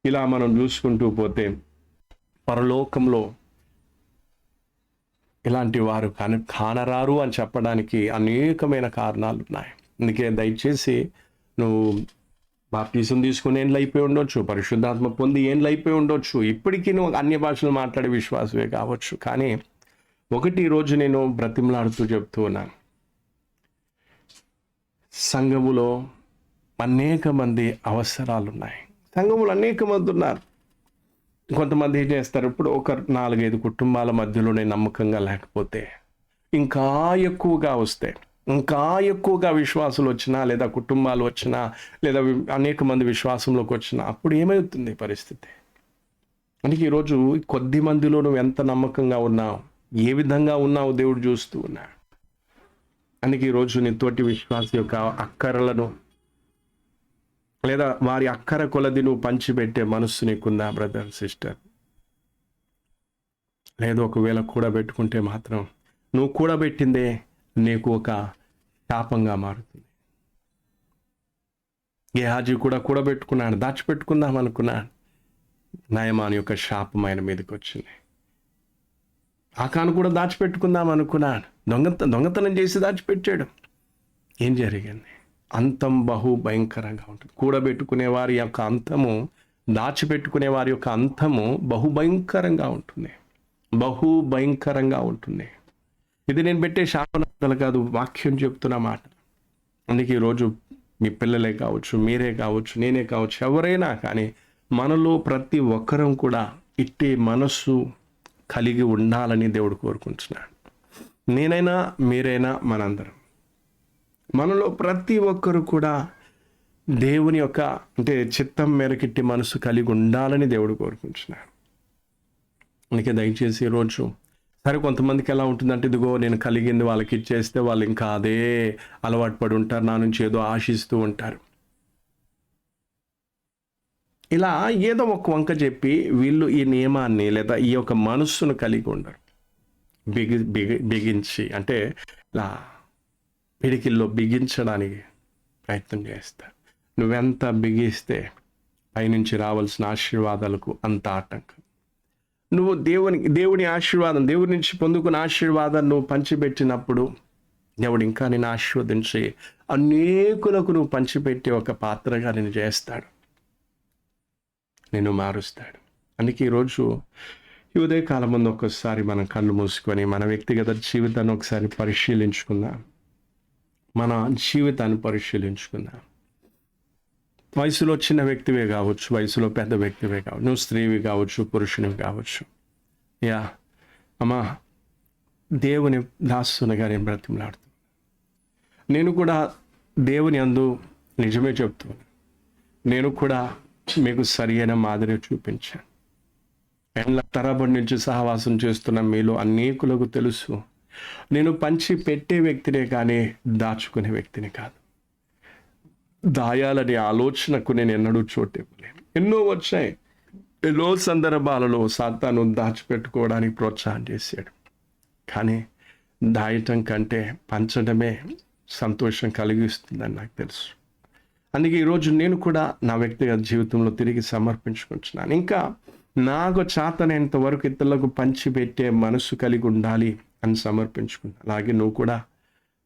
ఇలా మనం చూసుకుంటూ పోతే పరలోకంలో ఇలాంటి వారు కానరారు అని చెప్పడానికి అనేకమైన కారణాలు ఉన్నాయి. అందుకే దయచేసి నువ్వు బాప్టిజం తీసుకుని ఏండ్లు అయిపోయి ఉండొచ్చు, పరిశుద్ధాత్మ పొంది ఏండ్లు అయిపోయి ఉండొచ్చు, ఇప్పటికీ నువ్వు అన్య భాషలు మాట్లాడే విశ్వాసమే కావచ్చు. కానీ ఒకటి ఈరోజు నేను బ్రతిమలాడుతూ చెప్తూ ఉన్నాను, సంఘములో అనేక మంది అవసరాలు ఉన్నాయి. సంఘములో అనేక మంది ఉన్నారు. కొంతమంది ఏం చేస్తారు, ఇప్పుడు ఒక 4-5 కుటుంబాల మధ్యలోనే నమ్మకంగా లేకపోతే ఇంకా ఎక్కువగా వస్తే, ఇంకా ఎక్కువగా విశ్వాసులు వచ్చినా లేదా కుటుంబాలు వచ్చినా లేదా అనేక మంది విశ్వాసంలోకి వచ్చినా అప్పుడు ఏమవుతుంది పరిస్థితి? అందుకే ఈరోజు కొద్ది మందిలో నువ్వు ఎంత నమ్మకంగా ఉన్నావు, ఏ విధంగా ఉన్నావు దేవుడు చూస్తూ ఉన్నాడు. అందుకే ఈరోజు నీ తోటి విశ్వాస యొక్క అక్కరలను లేదా వారి అక్కర కొలది నువ్వు పంచిపెట్టే మనస్సు నీకుందా బ్రదర్ సిస్టర్? లేదు, ఒకవేళ కూడబెట్టుకుంటే మాత్రం నువ్వు కూడబెట్టిందే నీకు ఒక శాపంగా మారుతుంది. గేహాజీ కూడా కూడబెట్టుకున్నాడు, దాచిపెట్టుకుందాం అనుకున్నాడు. నయమాను యొక్క శాపం ఆయన మీదకి వచ్చింది. ఆకాను కూడా దాచిపెట్టుకుందాం అనుకున్నాడు, దొంగతనం చేసి దాచిపెట్టాడు. ఏం జరిగింది? అంతం బహు భయంకరంగా ఉంటుంది. కూడబెట్టుకునే వారి యొక్క అంతము, దాచిపెట్టుకునే వారి యొక్క అంతము బహు భయంకరంగా ఉంటుంది. బహు భయంకరంగా ఉంటుంది. ఇది నేను పెట్టే శాపనార్థాలు కాదు, వాక్యం చెప్తున్న మాట. అందుకే ఈరోజు మీ పిల్లలే కావచ్చు, మీరే కావచ్చు, నేనే కావచ్చు, ఎవరైనా కానీ మనలో ప్రతి ఒక్కరం కూడా ఇట్టి మనస్సు కలిగి ఉండాలని దేవుడు కోరుకుంటున్నాడు. నేనైనా మీరైనా మనందరం, మనలో ప్రతి ఒక్కరు కూడా దేవుని యొక్క అంటే చిత్తం మేరకిట్టి మనసు కలిగి ఉండాలని దేవుడు కోరుకుంటున్నాడు. అందుకే దయచేసి ఈరోజు సరే, కొంతమందికి ఎలా ఉంటుందంటే, ఇదిగో నేను కలిగింది వాళ్ళకి ఇచ్చేస్తే వాళ్ళు ఇంకా అదే అలవాటు పడి ఉంటారు, నా నుంచి ఏదో ఆశిస్తూ ఉంటారు. ఇలా ఏదో ఒక వంక చెప్పి వీళ్ళు ఈ నియమాన్ని లేదా ఈ యొక్క మనస్సును కలిగి ఉండరు. బిగించి అంటే ఇలా పిడికిల్లో బిగించడానికి ప్రయత్నం చేస్తారు. నువ్వెంత బిగిస్తే పైనుంచి రావాల్సిన ఆశీర్వాదాలకు అంత ఆటంకం. నువ్వు దేవుని ఆశీర్వాదం, దేవుడి నుంచి పొందుకున్న ఆశీర్వాదాన్ని నువ్వు పంచిపెట్టినప్పుడు దేవుడు ఇంకా నేను ఆశీర్వదించి అనేకులకు నువ్వు పంచిపెట్టి ఒక పాత్రగా నేను చేస్తాడు, నేను మారుస్తాడు. అందుకే ఈరోజు ఈ ఉదయకాలం ముందు ఒక్కసారి మనం కళ్ళు మూసుకొని మన వ్యక్తిగత జీవితాన్ని ఒకసారి పరిశీలించుకుందాం. మన జీవితాన్ని పరిశీలించుకుందాం. వయసులో చిన్న వ్యక్తివే కావచ్చు, వయసులో పెద్ద వ్యక్తివే కావచ్చు, నువ్వు స్త్రీవి కావచ్చు, పురుషునివి కావచ్చు. అమ్మా, దేవుని దాసునిగా నేను బ్రతిమలాడుతున్నాను. నేను కూడా దేవుని అందు నిజమే చెప్తున్నాను. నేను కూడా మీకు సరి అయిన మాదిరి చూపించాను. ఏళ్ళ తరబడి నుంచి సహవాసం చేస్తున్న మీలో అనేకులకు తెలుసు, నేను పంచి పెట్టే వ్యక్తినే కానీ దాచుకునే వ్యక్తిని కాదు. దాయాలనే ఆలోచనకు నేను ఎన్నడూ చోటు ఇవ్వలేను. ఎన్నో వచ్చాయి, ఎన్నో సందర్భాలలో సాతాను దాచిపెట్టుకోవడానికి ప్రోత్సాహం చేశాడు. కానీ దాయటం కంటే పంచడమే సంతోషం కలిగిస్తుందని నాకు తెలుసు. అందుకే ఈరోజు నేను కూడా నా వ్యక్తిగత జీవితంలో తిరిగి సమర్పించుకుంటున్నాను. ఇంకా నాకు చేతనైనంత వరకు ఇతరులకు పంచిపెట్టే మనసు కలిగి ఉండాలి అని సమర్పించుకున్నాను. అలాగే నువ్వు కూడా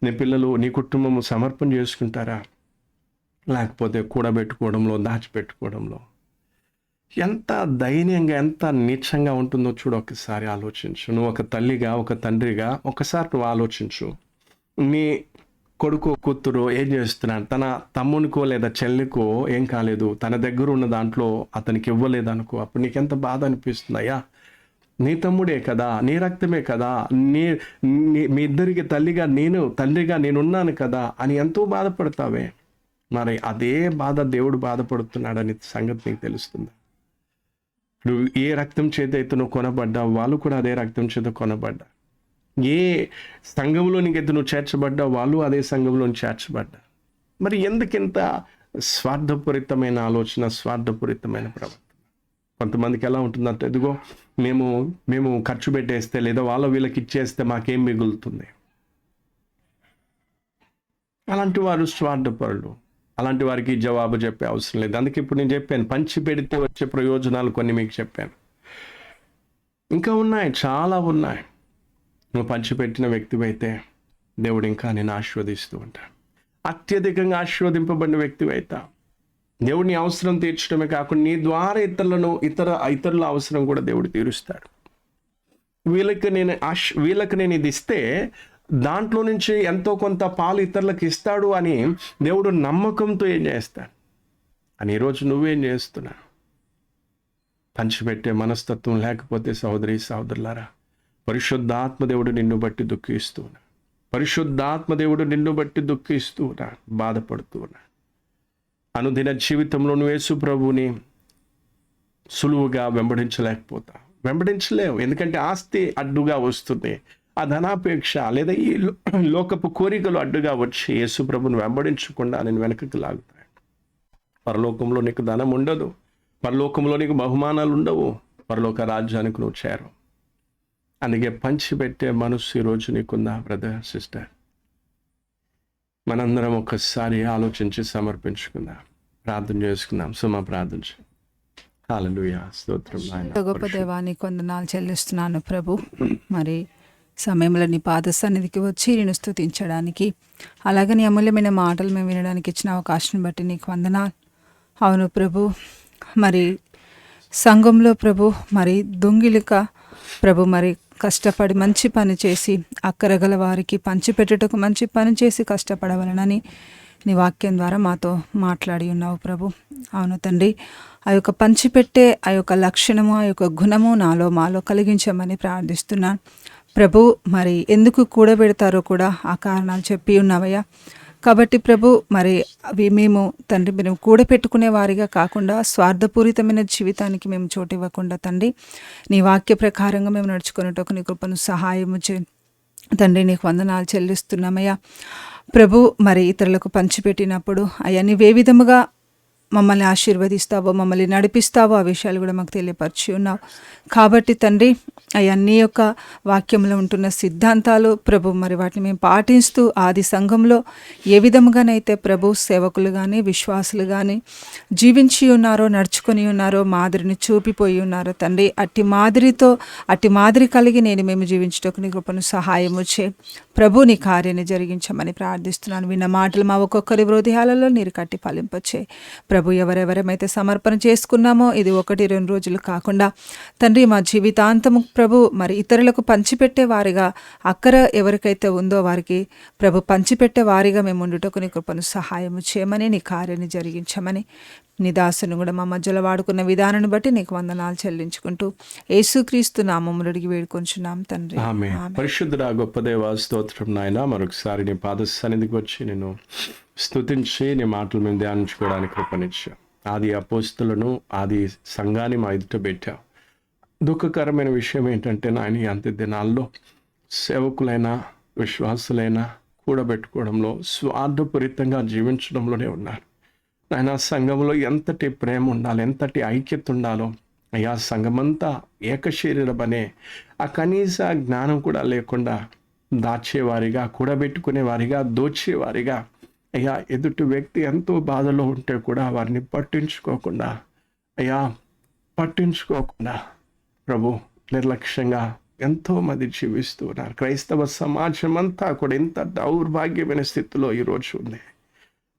నీ పిల్లలు, నీ కుటుంబము సమర్పణ చేసుకుంటారా? లేకపోతే కూడబెట్టుకోవడంలో, దాచిపెట్టుకోవడంలో ఎంత దయనీయంగా, ఎంత నీచంగా ఉంటుందో చూడు. ఒకసారి ఆలోచించు. నువ్వు ఒక తల్లిగా, ఒక తండ్రిగా ఒకసారి నువ్వు ఆలోచించు. నీ కొడుకు, కూతురు ఏం చేస్తున్నాడు? తన తమ్మునికో లేదా చెల్లికో ఏం కాలేదు, తన దగ్గర ఉన్న దాంట్లో అతనికి ఇవ్వలేదు అనుకో. అప్పుడు నీకెంత బాధ అనిపిస్తుందయ్యా? నీ తమ్ముడే కదా, నీ రక్తమే కదా, మీ ఇద్దరికి తండ్రిగా నేనున్నాను కదా అని ఎంతో బాధపడతావే. మరి అదే బాధ దేవుడు బాధపడుతున్నాడని సంగతి నీకు తెలుస్తుందా? నువ్వు ఏ రక్తం చేత అయితే నువ్వు కొనబడ్డావు, వాళ్ళు కూడా అదే రక్తం చేత కొనబడ్డా. ఏ సంఘంలోనికి అయితే నువ్వు చేర్చబడ్డావు, వాళ్ళు అదే సంఘంలో చేర్చబడ్డా. మరి ఎందుకింత స్వార్థపూరితమైన ఆలోచన, స్వార్థపూరితమైన ప్రవర్తన? కొంతమందికి ఎలా ఉంటుందంటే, ఇదిగో మేము ఖర్చు పెట్టేస్తే లేదా వీళ్ళకి ఇచ్చేస్తే మాకేం మిగులుతుంది. అలాంటి వారు స్వార్థపరులు. అలాంటి వారికి జవాబు చెప్పే అవసరం లేదు. అందుకే ఇప్పుడు నేను చెప్పాను, పంచి పెడితే వచ్చే ప్రయోజనాలు కొన్ని మీకు చెప్పాను. ఇంకా ఉన్నాయి, చాలా ఉన్నాయి. నువ్వు పంచిపెట్టిన వ్యక్తివైతే దేవుడు ఇంకా నేను ఆశీర్వదిస్తూ ఉంటాను. అత్యధికంగా ఆశీర్వదింపబడిన వ్యక్తివైతే దేవుడిని అవసరం తీర్చడమే కాకుండా నీ ద్వారా ఇతరుల అవసరం కూడా దేవుడు తీరుస్తాడు. వీళ్ళకి నేను ఇది ఇస్తే దాంట్లో నుంచి ఎంతో కొంత పాలు ఇతరులకు ఇస్తాడు అని దేవుడు నమ్మకంతో ఏం చేస్తాడు అని ఈరోజు నువ్వేం చేస్తున్నావు? పంచిపెట్టే మనస్తత్వం లేకపోతే సహోదరి సహోదరులారా, పరిశుద్ధాత్మదేవుడు నిన్ను బట్టి దుఃఖిస్తూ ఉన్నాడు. పరిశుద్ధాత్మదేవుడు నిన్ను బట్టి దుఃఖిస్తూ ఉన్నాడు, బాధపడుతూ ఉన్నాడు. అనుదిన జీవితంలో నువ్వు యేసు ప్రభువుని సులువుగా వెంబడించలేవు. ఎందుకంటే ఆస్తి అడ్డుగా వస్తుంది, ఆ ధనాపేక్ష లేదా ఈ లోకపు కోరికలు అడ్డుగా వచ్చి యేసు ప్రభుని వెంబడించకుండా నేను వెనకకి లాగుతాను. పరలోకంలో నీకు ధనం ఉండదు, పరలోకంలో నీకు బహుమానాలు ఉండవు, పరలోక రాజ్యానికి నువ్వు చేరవు. అందుకే పంచిపెట్టే మనసు ఈరోజు నీకుందా బ్రదర్ సిస్టర్? మనందరం ఒక్కసారి ఆలోచించి సమర్పించుకుందాం, ప్రార్థన చేసుకుందాం. సుమా ప్రార్థన చేయి. హల్లెలూయా, స్తోత్రం నాయనా. గొప్ప దేవానికి వందనాలు చెల్లిస్తున్నాను ప్రభు. మరి సమయంలో నీ పాద సన్నిధికి వచ్చి నేను స్తుతించడానికి, అలాగే నీ అమూల్యమైన మాటలు మేము వినడానికి ఇచ్చిన అవకాశం బట్టి నీకు వందనాలు. అవును ప్రభు, మరి సంఘంలో ప్రభు మరి దొంగిలిక ప్రభు మరి కష్టపడి మంచి పని చేసి అక్కరగల వారికి పంచిపెట్టుటకు మంచి పని చేసి కష్టపడవలనని నీ వాక్యం ద్వారా మాతో మాట్లాడి ఉన్నావు ప్రభు. అవును తండ్రి, ఆ యొక్క పంచిపెట్టే ఆ యొక్క లక్షణము, ఆ యొక్క గుణము నాలో మాలో కలిగించమని ప్రార్థిస్తున్నాను ప్రభు. మరి ఎందుకు కూడబెడతారో కూడా ఆ కారణాలు చెప్పి ఉన్నావయ్యా. కాబట్టి ప్రభు, మరి అవి మేము తండ్రి మేము కూడపెట్టుకునే వారిగా కాకుండా స్వార్థపూరితమైన జీవితానికి మేము చోటు ఇవ్వకుండా తండ్రి నీ వాక్య ప్రకారంగా మేము నడుచుకునేటకు నీ కృపను సహాయము తండ్రి నీకు వందనాలు చెల్లిస్తున్నామయ్యా ప్రభు. మరి ఇతరులకు పంచిపెట్టినప్పుడు అయ్యా నీవే విధముగా మమ్మల్ని ఆశీర్వదిస్తావో, మమ్మల్ని నడిపిస్తావో ఆ విషయాలు కూడా మాకు తెలియపరిచి ఉన్నావు. కాబట్టి తండ్రి అయ్యా నీ యొక్క వాక్యంలో ఉంటున్న సిద్ధాంతాలు ప్రభు మరి వాటిని మేము పాటిస్తూ ఆది సంఘంలో ఏ విధముగానైతే ప్రభు సేవకులు కానీ విశ్వాసులు కానీ జీవించి ఉన్నారో, నడుచుకొని ఉన్నారో, మాదిరిని చూపిపోయి ఉన్నారో తండ్రి, అట్టి మాదిరి కలిగి మేము జీవించటకు నీ కృపను సహాయము చే ప్రభు. నీ కార్యాన్ని జరిగించమని ప్రార్థిస్తున్నాను. విన్న మాటలు మా ఒక్కొక్కరి హృదయాలలో నీరు కట్టి ఫలింపచే ప్రభు. ఎవరెవరమైతే సమర్పణ చేసుకున్నామో ఇది 1-2 రోజులు కాకుండా తండ్రి మా జీవితాంతము ప్రభు మరి ఇతరులకు పంచిపెట్టే వారిగా, అక్కర ఎవరికైతే ఉందో వారికి ప్రభు పంచిపెట్టే వారిగా మేము ఉండుటకు నీ కృపను సహాయము చేయమని, నీ కార్యాన్ని జరిగించమని, నీ దాసును కూడా మా మధ్యలో వాడుకున్న విధానాన్ని బట్టి నీకు వందనాలు చెల్లించుకుంటూ యేసుక్రీస్తు నామములో అడిగి వేడుకొంచున్నాం తండ్రి. ఆమేన్. పరిశుద్ధుడా గొప్ప దేవా, స్తోత్రం నాయనా. మరొకసారి నీ పాద సన్నిధికి వచ్చి నేను స్తుతించి నీ మాటలు మేము ధ్యానించుకోవడానికి కృపనిచ్చా. ఆది అపోస్తులను, ఆది సంఘాన్ని మా ఎదుట పెట్టావు. దుఃఖకరమైన విషయం ఏంటంటే నాయన, అంత్య దినాల్లో సేవకులైనా విశ్వాసులైనా కూడబెట్టుకోవడంలో స్వార్థపూరితంగా జీవించడంలోనే ఉన్నారు నాయన. సంఘంలో ఎంతటి ప్రేమ ఉండాలి, ఎంతటి ఐక్యత ఉండాలో అయ్యా, సంఘమంతా ఏకశరీరమనే ఆ కనీస జ్ఞానం కూడా లేకుండా దాచేవారిగా, కూడబెట్టుకునేవారిగా, దోచేవారిగా అయ్యా, ఎదుటి వ్యక్తి ఎంతో బాధలో ఉంటే కూడా వారిని పట్టించుకోకుండా ప్రభు నిర్లక్ష్యంగా ఎంతోమంది జీవిస్తూ ఉన్నారు. క్రైస్తవ సమాజం అంతా కూడా ఎంత దౌర్భాగ్యమైన స్థితిలో ఈరోజు ఉంది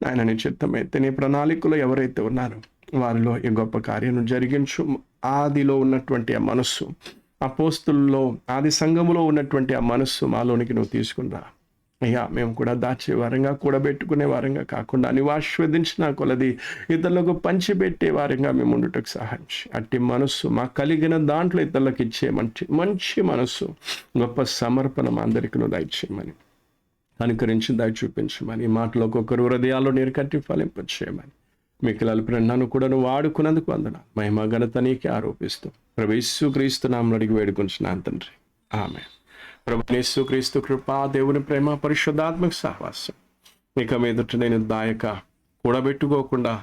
నాయన. నీ చిత్తమైతే నీ ప్రణాళికలో ఎవరైతే ఉన్నారో వారిలో ఈ గొప్ప కార్యం జరిగించు. ఆదిలో ఉన్నటువంటి ఆ మనస్సు, అపోస్తుల్లో ఆది సంఘములో ఉన్నటువంటి ఆ మనస్సు మాలోనికి నువ్వు తీసుకున్నా అయ్యా. మేము కూడా దాచే వారంగా, కూడబెట్టుకునే వారంగా కాకుండా నువ్వు ఆశీర్వదించిన కొలది ఇతరులకు పంచిపెట్టే వారంగా మేము ఉండుటకు సహాయం. అట్టి మనస్సు మాకు కలిగిన దాంట్లో ఇతరులకు ఇచ్చే మంచి మనస్సు, గొప్ప సమర్పణ మా అందరికీ నువ్వు దయచేయమని, అనుకరించి దయ చూపించమని, ఈ మాటలో ఒక్కొక్కరు హృదయాల్లో నీరు కట్టి ఫలింపచేయమని, మీకు నన్ను కూడా నువ్వు వాడుకున్నందుకు వందనాలు. మహిమ ఘనత నీకే ఆరోపిస్తూ ప్రభు యేసుక్రీస్తు నామములో అడిగి వేడుకొంచున్నాను తండ్రి. ఆమేన్. ప్రభు యేసుక్రీస్తు కృప, దేవుని ప్రేమ, పరిశుద్ధాత్మక సహవాసం ఇక మీదట నేను దాయక కూడబెట్టుకోకుండా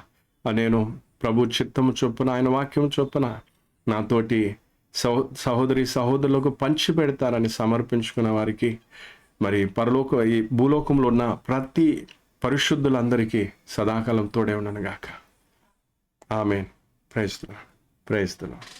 నేను ప్రభు చిత్తము చొప్పున, ఆయన వాక్యం చొప్పున నాతోటి సహోదరి సహోదరులకు పంచి పెడతారని సమర్పించుకున్న వారికి, మరి ఈ భూలోకంలో ఉన్న ప్రతి పరిశుద్ధులందరికీ సదాకాలం తోడే ఉండను గాక. ఆమేన్. Praise the lord.